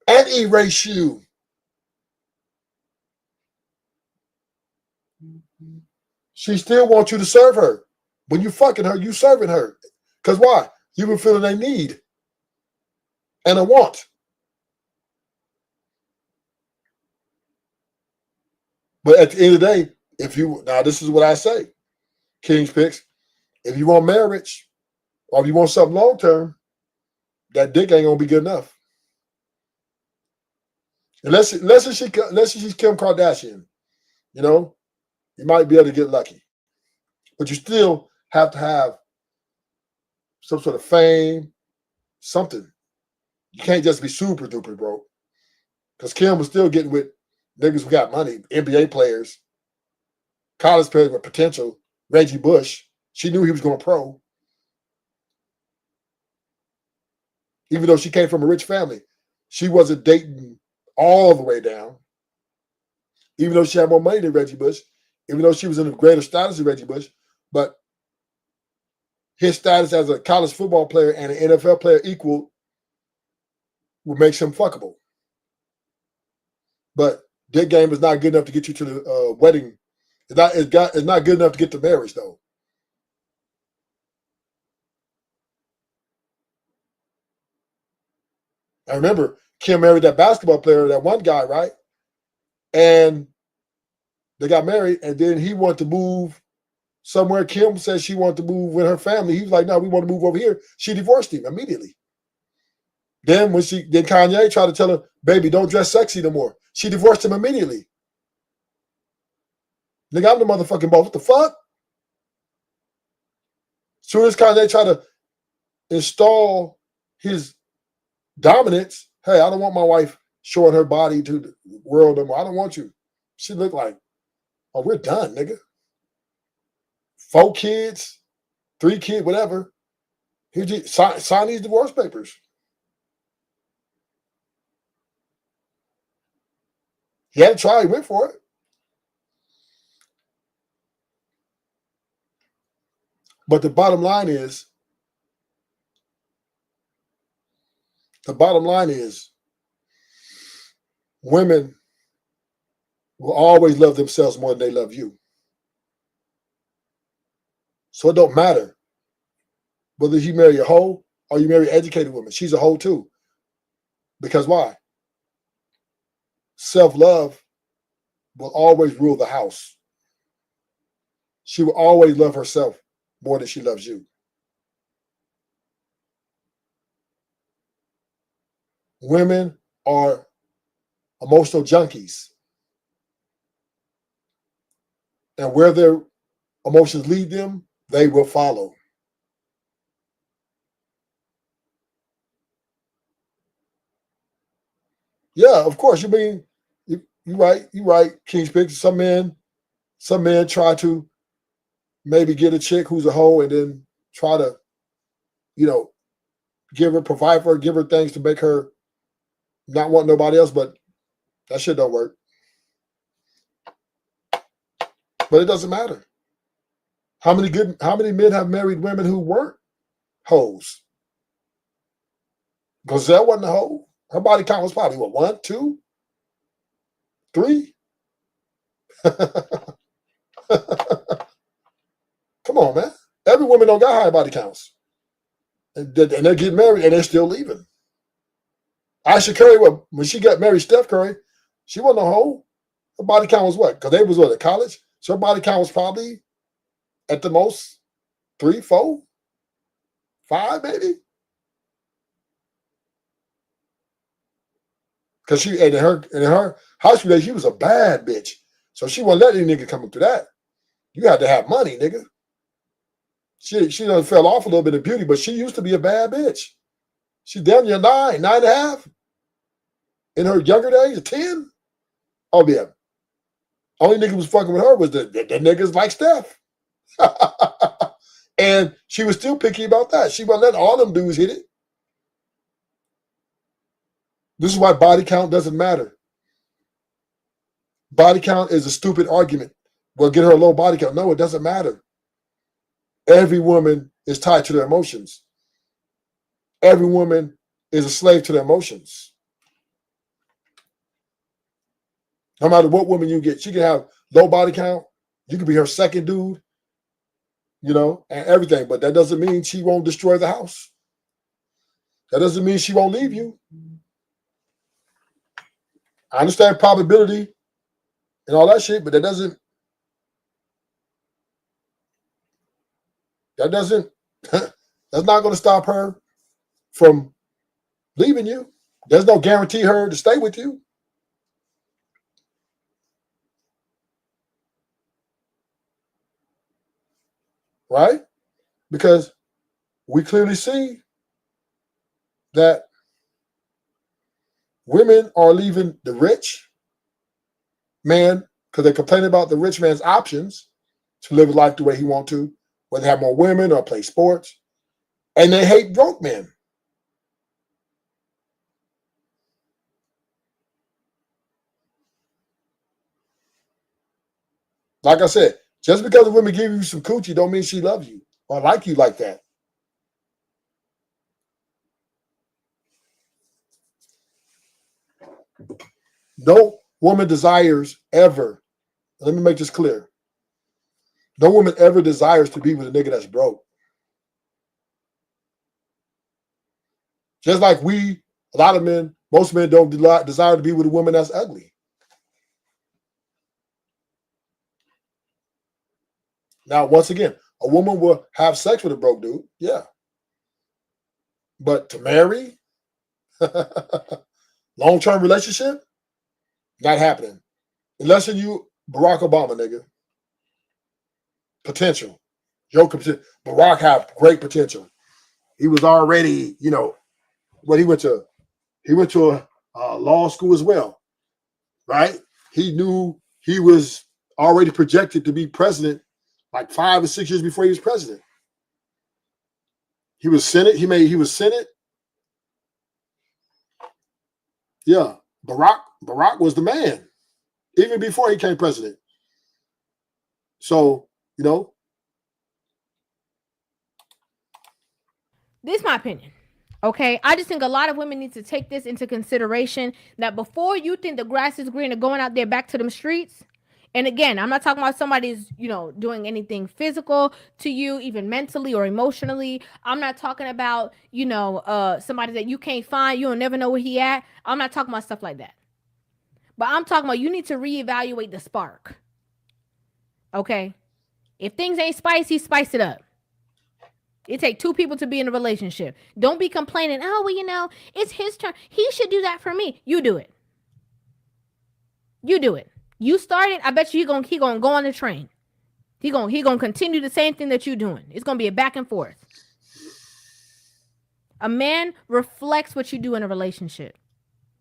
and erase you. She still wants you to serve her. When you fucking her, you serving her. Because why? You been feeling a need and a want. But at the end of the day, now this is what I say, King's Picks, if you want marriage or if you want something long term, that dick ain't gonna be good enough. Unless she's Kim Kardashian, you might be able to get lucky. But you still have to have some sort of fame, something. You can't just be super duper broke. Because Kim was still getting with niggas who got money, NBA players, college players with potential, Reggie Bush. She knew he was going pro. Even though she came from a rich family, she wasn't dating all the way down. Even though she had more money than Reggie Bush, even though she was in a greater status than Reggie Bush, but his status as a college football player and an NFL player equal what makes him fuckable. But dick game is not good enough to get you to the wedding. It's not good enough to get to marriage, though. I remember Kim married that basketball player, that one guy, right? And they got married, and then he wanted to move somewhere. Kim said she wanted to move with her family. He was like, no, we want to move over here. She divorced him immediately. Then Kanye tried to tell her, baby, don't dress sexy no more. She divorced him immediately. Nigga, I'm the motherfucking boss. What the fuck? Soon as Kanye tried to install his dominance, hey, I don't want my wife showing her body to the world no more. I don't want you. She looked like, oh, we're done, nigga. 4 kids, 3 kids, whatever. He just sign these divorce papers. He had to try. He went for it. But the bottom line is, women will always love themselves more than they love you. So it don't matter whether you marry a hoe or you marry an educated woman. She's a hoe too. Because why? Self-love will always rule the house. She will always love herself more than she loves you. Women are emotional junkies. And where their emotions lead them, they will follow. Yeah, of course. You're right, King's Picks. Some men try to maybe get a chick who's a hoe and then try to, provide for her, give her things to make her not want nobody else, but that shit don't work. But it doesn't matter. How many men have married women who weren't hoes? Gazelle wasn't a hoe. Her body count was probably, 1, 2, 3? Come on, man. Every woman don't got high body counts. And they're getting married and they're still leaving. Asha Curry, when she got married, Steph Curry, she wasn't a hoe. Her body count was what? Because they was at college? So her body count was probably at the most 3, 4, 5, maybe. Because she in her high school days, she was a bad bitch. So she wouldn't let any nigga come into that. You had to have money, nigga. She done fell off a little bit of beauty, but she used to be a bad bitch. She's down near 9, 9.5. In her younger days, 10. Oh yeah. Only nigga was fucking with her was the niggas like Steph. And she was still picky about that. She wasn't letting all them dudes hit it. This is why body count doesn't matter. Body count is a stupid argument. Well, get her a low body count. No, it doesn't matter. Every woman is tied to their emotions. Every woman is a slave to their emotions. No matter what woman you get, she can have low body count. You can be her second dude, you know, and everything. But that doesn't mean she won't destroy the house. That doesn't mean she won't leave you. I understand probability and all that shit, but that's not going to stop her from leaving you. There's no guarantee her to stay with you. Right? Because we clearly see that women are leaving the rich man because they complain about the rich man's options to live life the way he wants to, whether have more women or play sports, and they hate broke men. Like I said, just because a woman give you some coochie don't mean she loves you or like you like that. No woman desires ever, let me make this clear, no woman ever desires to be with a nigga that's broke. Just like a lot of men, most men don't desire to be with a woman that's ugly. Now, once again, a woman will have sex with a broke dude, yeah. But to marry, long-term relationship, not happening. Unless you Barack Obama, nigga. Potential. Barack had great potential. He was already, you know, what he went to a law school as well, right? He knew he was already projected to be president like 5 or 6 years before he was president. He was Senate. He was Senate. Yeah, Barack was the man, even before he became president. So, you know. This is my opinion. Okay, I just think a lot of women need to take this into consideration, that before you think the grass is greener going out there back to them streets. And again, I'm not talking about somebody's, you know, doing anything physical to you, even mentally or emotionally. I'm not talking about, you know, somebody that you can't find, you'll never know where he at. I'm not talking about stuff like that. But I'm talking about you need to reevaluate the spark. Okay? If things ain't spicy, spice it up. It takes 2 people to be in a relationship. Don't be complaining, oh, well, you know, it's his turn. He should do that for me. You do it. You do it. You started, I bet you he gonna go on the train. He gonna continue the same thing that you're doing. It's gonna be a back and forth. A man reflects what you do in a relationship.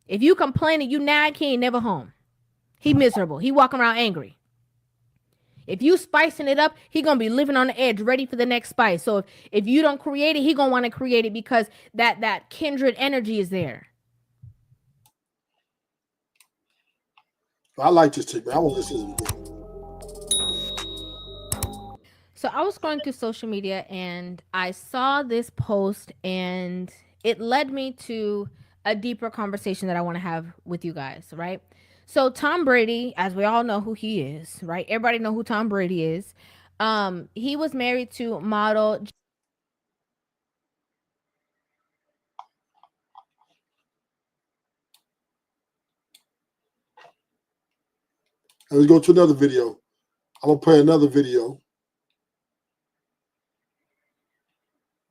If you complain and you nag, he ain't never home. He miserable. He walking around angry. If you spicing it up, he gonna be living on the edge, ready for the next spice. So if you don't create it, he gonna want to create it because that kindred energy is there. I like this chick, man. I want to listen to this. So I was scrolling through social media and I saw this post and it led me to a deeper conversation that I want to have with you guys, right? So Tom Brady, as we all know who he is, right? Everybody know who Tom Brady is. He was married to model. Let's go to another video. I'm going to play another video.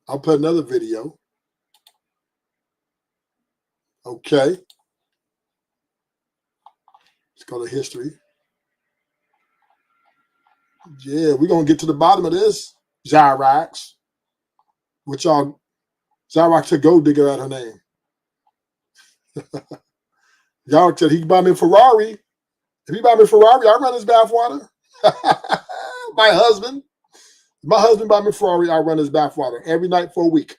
I'll play another video. Okay. Let's go to history. Yeah, we're going to get to the bottom of this. Zyrax. Which y'all, Zyrax a gold digger at her name. Y'all said he can buy me a Ferrari If he buy me a Ferrari, I run his bathwater. My husband buy me a Ferrari, I run his bathwater every night for a week.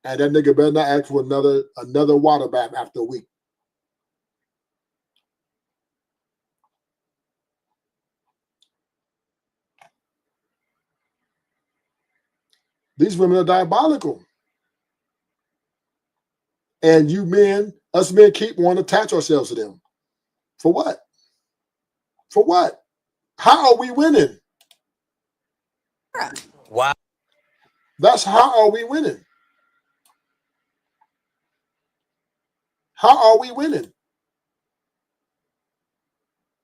And that nigga better not ask for another water bath after a week. These women are diabolical. And us men keep wanting to attach ourselves to them. For what? For what? How are we winning? Wow. That's how are we winning? How are we winning?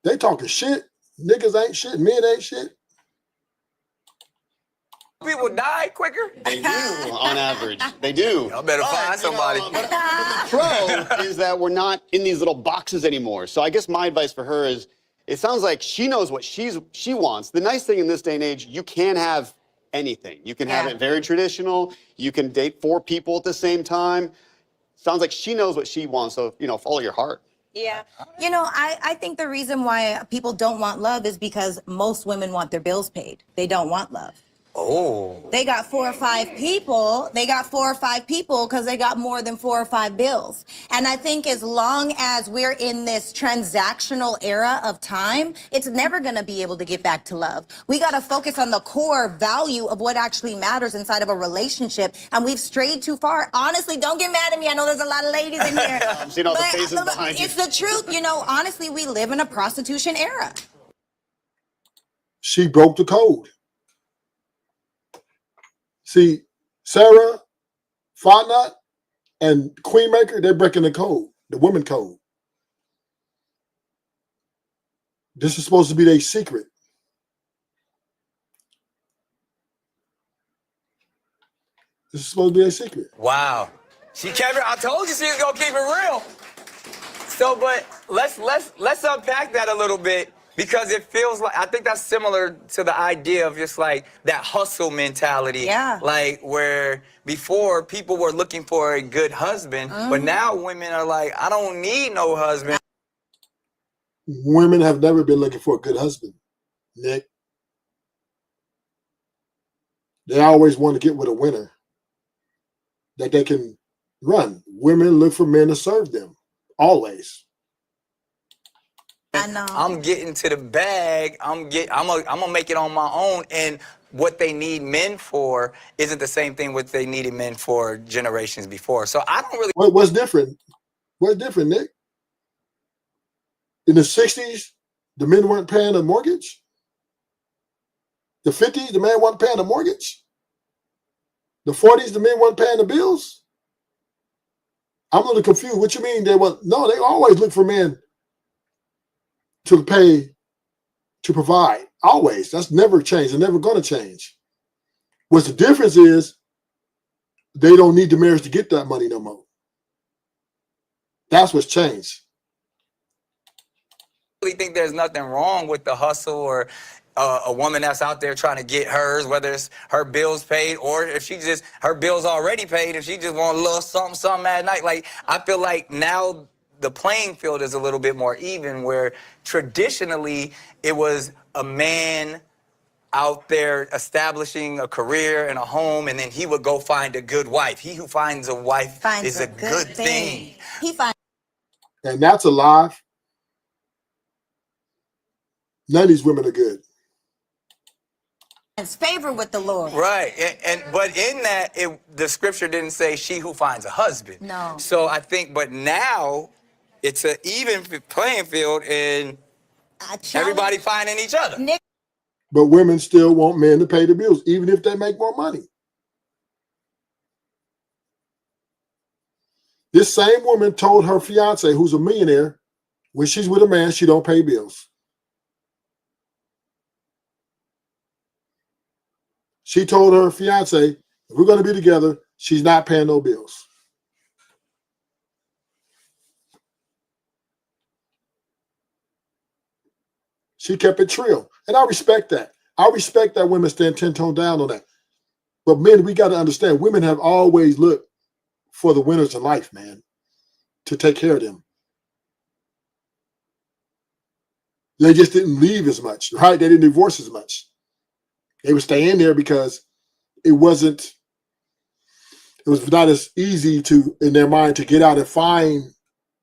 They talking shit. Niggas ain't shit. Men ain't shit. People die quicker. They do, on average. They do. Y'all better find somebody. But the pro is that we're not in these little boxes anymore. So I guess my advice for her is, it sounds like she knows what she wants. The nice thing in this day and age, you can have anything. You can have it very traditional. You can date 4 people at the same time. Sounds like she knows what she wants. So, follow your heart. Yeah. I think the reason why people don't want love is because most women want their bills paid. They don't want love. Oh. They got 4 or 5 people. They got 4 or 5 people because they got more than 4 or 5 bills. And I think as long as we're in this transactional era of time, it's never going to be able to get back to love. We got to focus on the core value of what actually matters inside of a relationship. And we've strayed too far. Honestly, don't get mad at me. I know there's a lot of ladies in here. I'm seeing all the faces behind you. It's the truth. Honestly, we live in a prostitution era. She broke the code. See, Sarah, Fontenot, and Queenmaker, they're breaking the code, the women code. This is supposed to be their secret. This is supposed to be their secret. Wow. She kept it. I told you she was gonna keep it real. So, but let's unpack that a little bit, because it feels like, I think that's similar to the idea of just like that hustle mentality. Yeah. Like where before people were looking for a good husband, but now women are like, I don't need no husband. Women have never been looking for a good husband, Nick. They always want to get with a winner that they can run. Women look for men to serve them, always. I know. I'm getting to the bag. I'm gonna make it on my own. And what they need men for isn't the same thing what they needed men for generations before. So I don't really. What's different? What's different, Nick? In the 60s, the men weren't paying a mortgage. The 50s, the man wasn't paying a mortgage. The 40s, the men weren't paying the bills. I'm a little confused. What you mean they want? No, they always look for men to pay, to provide. Always. That's never changed. They're never going to change. What's the difference is they don't need the marriage to get that money no more. That's what's changed. I really think there's nothing wrong with the hustle or a woman that's out there trying to get hers, whether it's her bills paid or if she just, her bills already paid, if she just want a little something at night. Like, I feel like now the playing field is a little bit more even, where traditionally it was a man out there establishing a career and a home, and then he would go find a good wife. He who finds a wife is a good thing. He finds. And that's a lie. None of these women are good. Favor with the Lord. Right, but in that, the scripture didn't say she who finds a husband. No. So I think, but now it's an even playing field, and everybody finding each other. Nick. But women still want men to pay the bills, even if they make more money. This same woman told her fiance, who's a millionaire, when she's with a man, she don't pay bills. She told her fiance, if we're going to be together, she's not paying no bills. She kept it trill. And I respect that. I respect that women stand 10 toes down on that. But men, we got to understand, women have always looked for the winners in life, man, to take care of them. They just didn't leave as much, right? They didn't divorce as much. They would stay in there because it was not as easy to, in their mind, to get out and find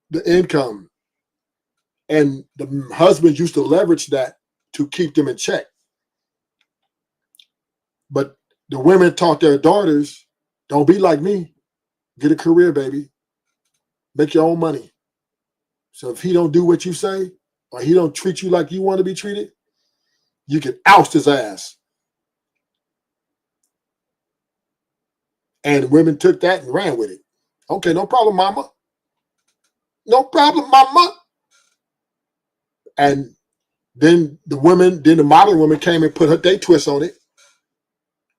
the income. And the husbands used to leverage that to keep them in check. But the women taught their daughters, don't be like me. Get a career, baby. Make your own money. So if he don't do what you say, or he don't treat you like you want to be treated, you can oust his ass. And women took that and ran with it. Okay, no problem, mama. No problem, mama. And then the modern women came and put their twist on it.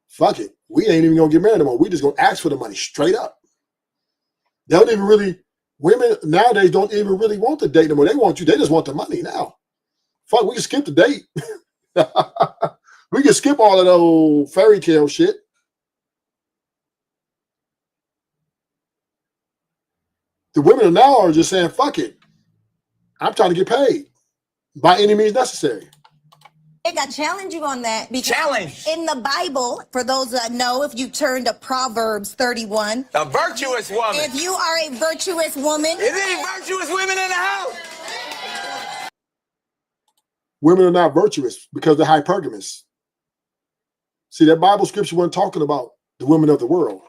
Fuck it. We ain't even gonna get married anymore. We just gonna ask for the money straight up. They don't even really, women nowadays don't even really want the date no more. They want you, they just want the money now. Fuck, we can skip the date. We can skip all of that old fairy tale shit. The women now are just saying, fuck it. I'm trying to get paid by any means necessary. I challenge you on that because Challenge. in the Bible, for those that know, if you turn to Proverbs 31, A virtuous woman. if you are a virtuous woman, Is any virtuous women in the house? Women are not virtuous because they're hypergamous. See, that Bible scripture wasn't talking about the women of the world.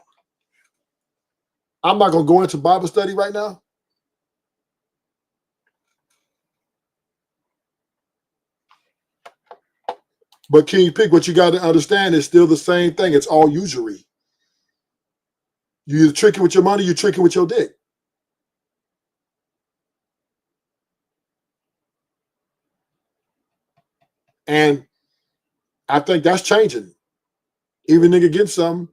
I'm not going to go into Bible study right now. But King Pig, what you got to understand is still the same thing. It's all usury. You either tricking with your money, you're tricking with your dick. And I think that's changing. Even nigga getting something.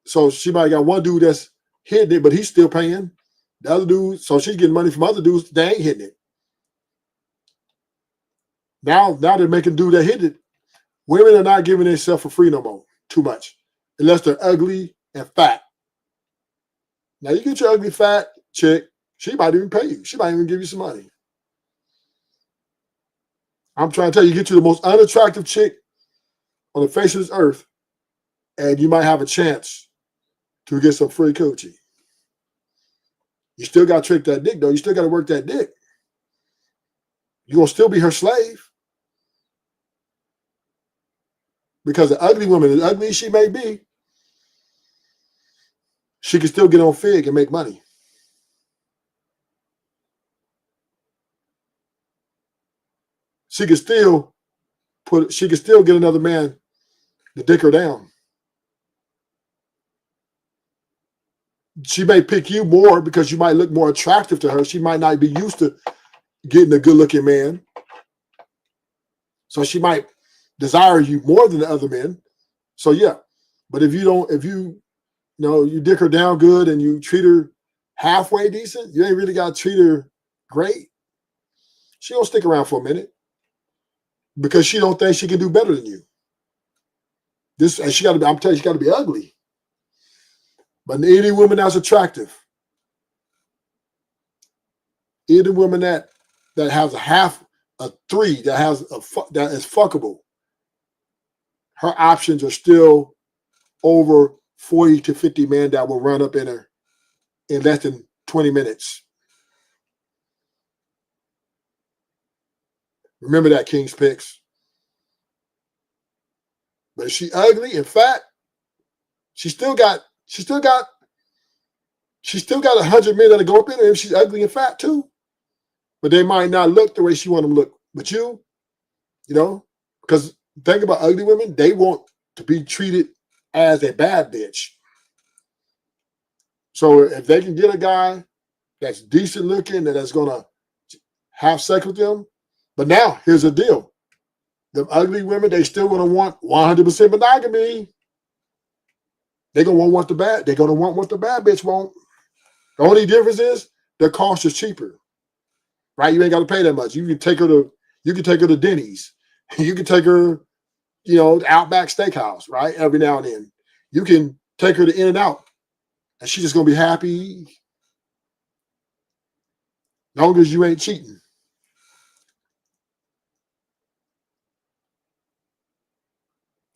So she might got one dude that's hitting it, but he's still paying. The other dude, so she's getting money from other dudes, they ain't hitting it. Now they're making dude that hit it. Women are not giving themselves for free no more, too much, unless they're ugly and fat. Now you get your ugly fat chick, she might even pay you. She might even give you some money. I'm trying to tell you, get you the most unattractive chick on the face of this earth, and you might have a chance to get some free coochie. You still got to trick that dick, though. You still got to work that dick. You're going to still be her slave. Because the ugly woman, as ugly as she may be, she can still get on Fig and make money. She can still get another man to dick her down. She may pick you more because you might look more attractive to her. She might not be used to getting a good-looking man. So she might desire you more than the other men. So yeah. But if you dick her down good and you treat her halfway decent, you ain't really got to treat her great. She don't stick around for a minute because she don't think she can do better than you. I'm telling you, she got to be ugly. But any woman that's attractive, any woman that has a 3, that is fuckable, her options are still over 40 to 50 men that will run up in her in less than 20 minutes. Remember that, King's Picks. But if she ugly and fat, she still got 100 men that'll go up in her if she's ugly and fat too. But they might not look the way she want them to look. But because think about ugly women, they want to be treated as a bad bitch. So if they can get a guy that's decent looking, that's gonna have sex with them. But now here's the deal. The ugly women, they still gonna want 100% monogamy. They're gonna want what the bad bitch want. The only difference is their cost is cheaper. Right? You ain't gotta pay that much. You can take her to Denny's. You can take her, Outback Steakhouse, right? Every now and then. You can take her to In-N-Out, and she's just gonna be happy. As long as you ain't cheating.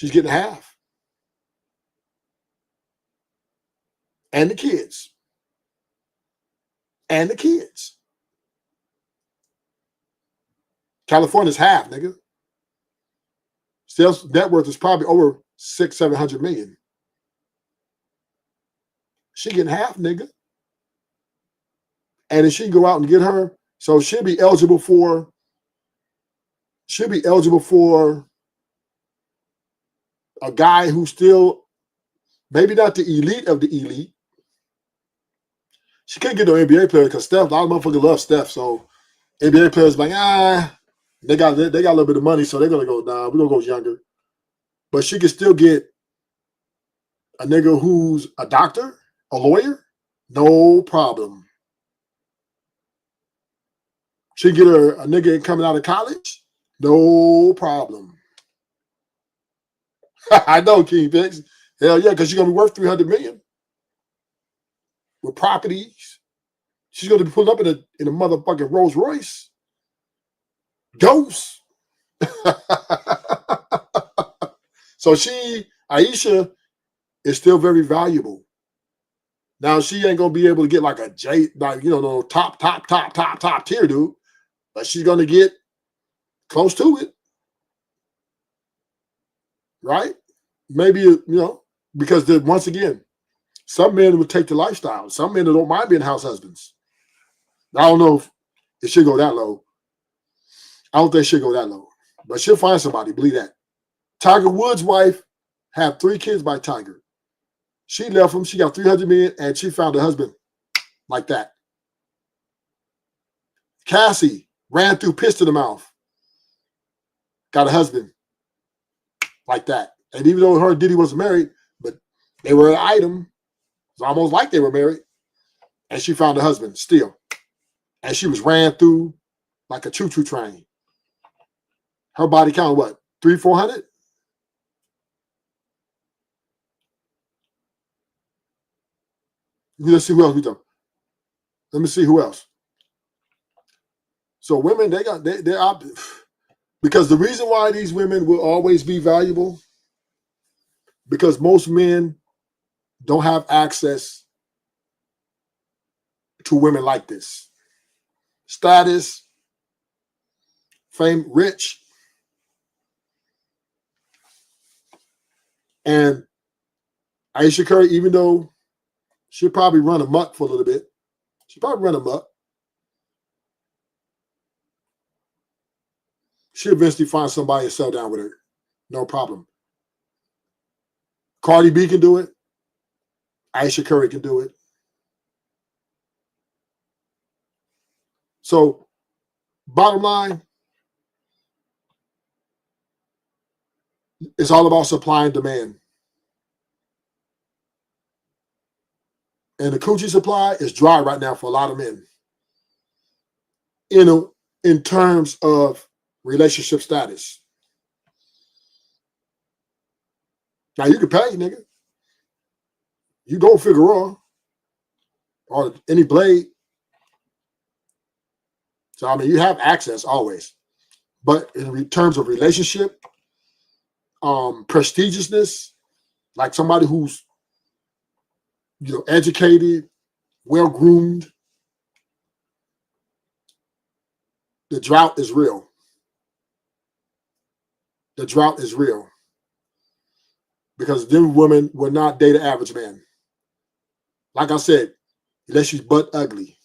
She's getting half. And the kids. And the kids. California's half, nigga. Sales net worth is probably over 600-700 million. She getting half, nigga. And then she can go out and get her. So she'll be eligible for a guy who's still maybe not the elite of the elite. She couldn't get no NBA player because Steph, a lot of motherfuckers love Steph. So NBA players like, they got a little bit of money, so they're gonna go, nah, we're gonna go younger. But she can still get a nigga who's a doctor, a lawyer, no problem. She can get her a nigga coming out of college, no problem. I know, King Fix. Hell yeah, because she's gonna be worth $300 million with properties. She's gonna be pulling up in a motherfucking Rolls Royce. Ghost. So Aisha is still very valuable. Now she ain't gonna be able to get like a J, like no top tier dude, but she's gonna get close to it, right? Maybe because once again, some men would take the lifestyle. Some men that don't mind being house husbands. I don't know if it should go that low. I don't think she'll go that low, but she'll find somebody. Believe that. Tiger Woods' wife had 3 kids by Tiger. She left him. She got $300 million, and she found a husband like that. Cassie ran through pissed in the mouth. Got a husband like that. And even though her and Diddy wasn't married, but they were an item. It's almost like they were married. And she found a husband still. And she was ran through like a choo-choo train. Her body count, what, 300-400? Let's see who else we talk. Let me see who else. So women, they're up because the reason why these women will always be valuable, because most men don't have access to women like this. Status, fame, rich. And Aisha Curry, even though she'll probably run amok for a little bit, she'll probably run amok. She'll eventually find somebody to settle down with her. No problem. Cardi B can do it. Aisha Curry can do it. So, bottom line, it's all about supply and demand. And the coochie supply is dry right now for a lot of men. In terms of relationship status. Now you can pay, nigga. You go Figueroa or any Blade. So I mean, you have access always, but in terms of relationship, prestigiousness, like somebody who's educated, well groomed, the drought is real. The drought is real because them women will not date an average man. Like I said, unless she's butt ugly.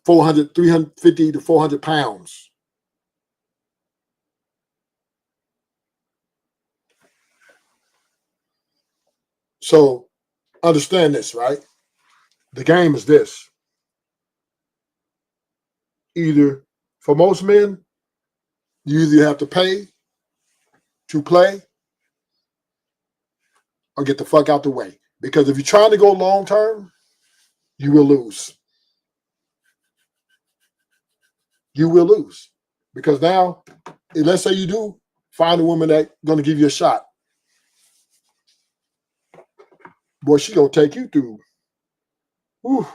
350 to 400 pounds. So understand this, right? The game is this. Either, for most men, you either have to pay to play or get the fuck out the way. Because if you're trying to go long term, you will lose. You will lose. Because now, let's say you do find a woman that's going to give you a shot. Boy, she going to take you through. Whew,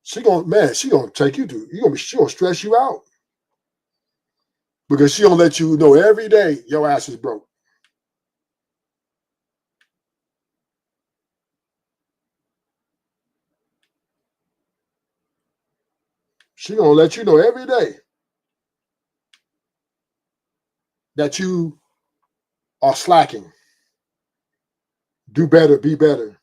she going to take you through. She going to stress you out. Because she don't let you know every day your ass is broke. She gonna let you know every day that you are slacking. Do better, be better.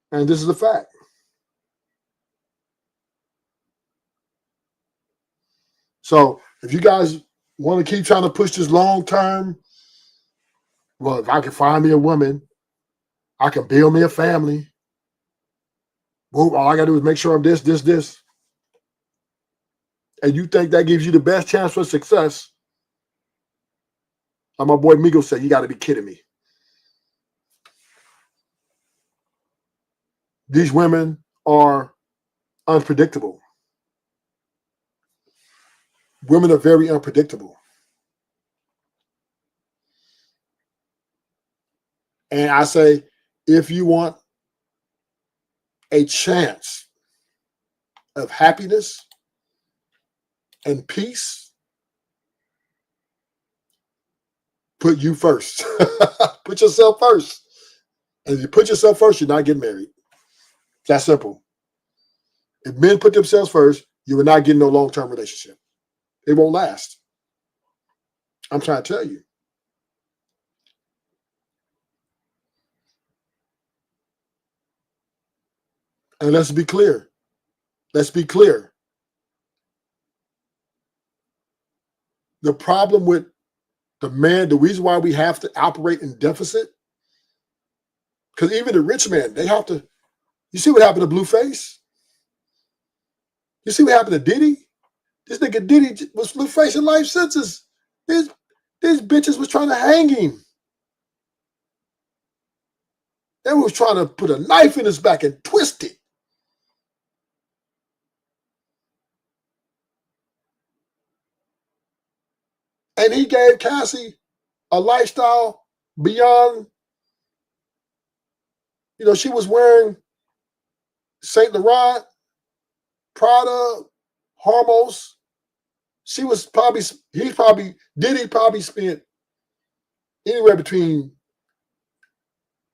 And this is a fact. So if you guys want to keep trying to push this long term, well, if I can find me a woman, I can build me a family. Boom, all I gotta do is make sure I'm this, this, this. And you think that gives you the best chance for success, like my boy Migo said, you gotta be kidding me. These women are unpredictable. Women are very unpredictable. And I say, if you want a chance of happiness and peace, put you first. Put yourself first. And if you put yourself first, you're not getting married. That's simple. If men put themselves first, you will not get no long-term relationship. It won't last. I'm trying to tell you. And let's be clear. Let's be clear. The problem with the man, the reason why we have to operate in deficit, because even the rich man, they have to, you see what happened to Blueface? You see what happened to Diddy? This nigga Diddy was facing life sentence. These bitches was trying to hang him. They was trying to put a knife in his back and twist it. And he gave Cassie a lifestyle beyond, she was wearing Saint Laurent, Prada, Hormos. Diddy probably spent anywhere between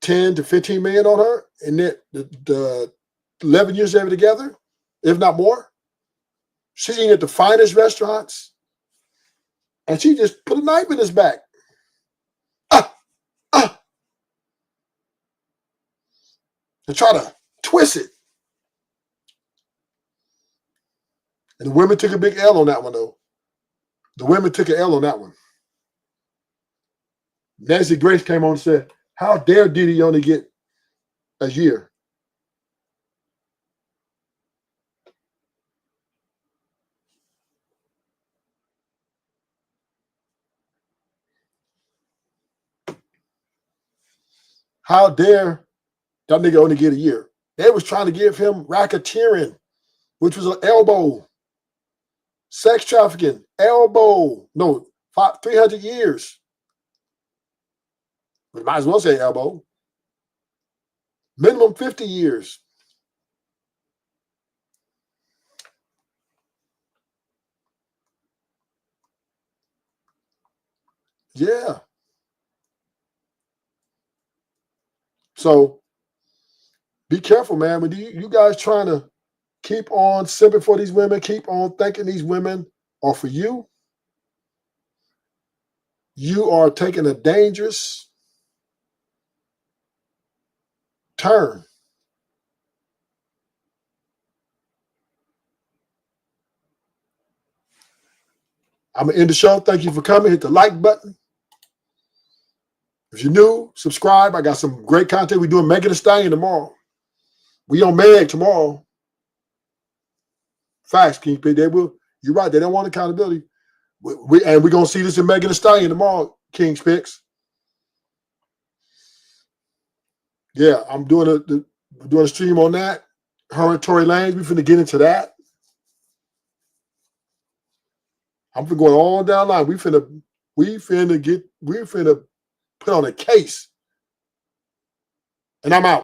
10 to 15 million on her in the 11 years they were together, if not more. She's eating at the finest restaurants. And she just put a knife in his back. And try to twist it. And the women took a big L on that one, though. The women took an L on that one. Nancy Grace came on and said, how dare Diddy only get a year? How dare that nigga only get a year? They was trying to give him racketeering, which was an elbow. Sex trafficking, elbow. No, 300 years. We might as well say elbow. Minimum 50 years. Yeah. So be careful, man. When you guys trying to keep on simping for these women, keep on thinking these women are for you, you are taking a dangerous turn. I'm going to end the show. Thank you for coming. Hit the like button. If you're new, subscribe. I got some great content. We're doing Megan Thee Stallion tomorrow. We on Meg tomorrow. Facts, Kingpin. They will. You're right. They don't want accountability. And we're going to see this in Megan Thee Stallion tomorrow, King's Picks. Yeah, I'm doing a stream on that. Her and Tory Lanez, we finna get into that. I'm finna go all down the line. We finna put on a case. And I'm out.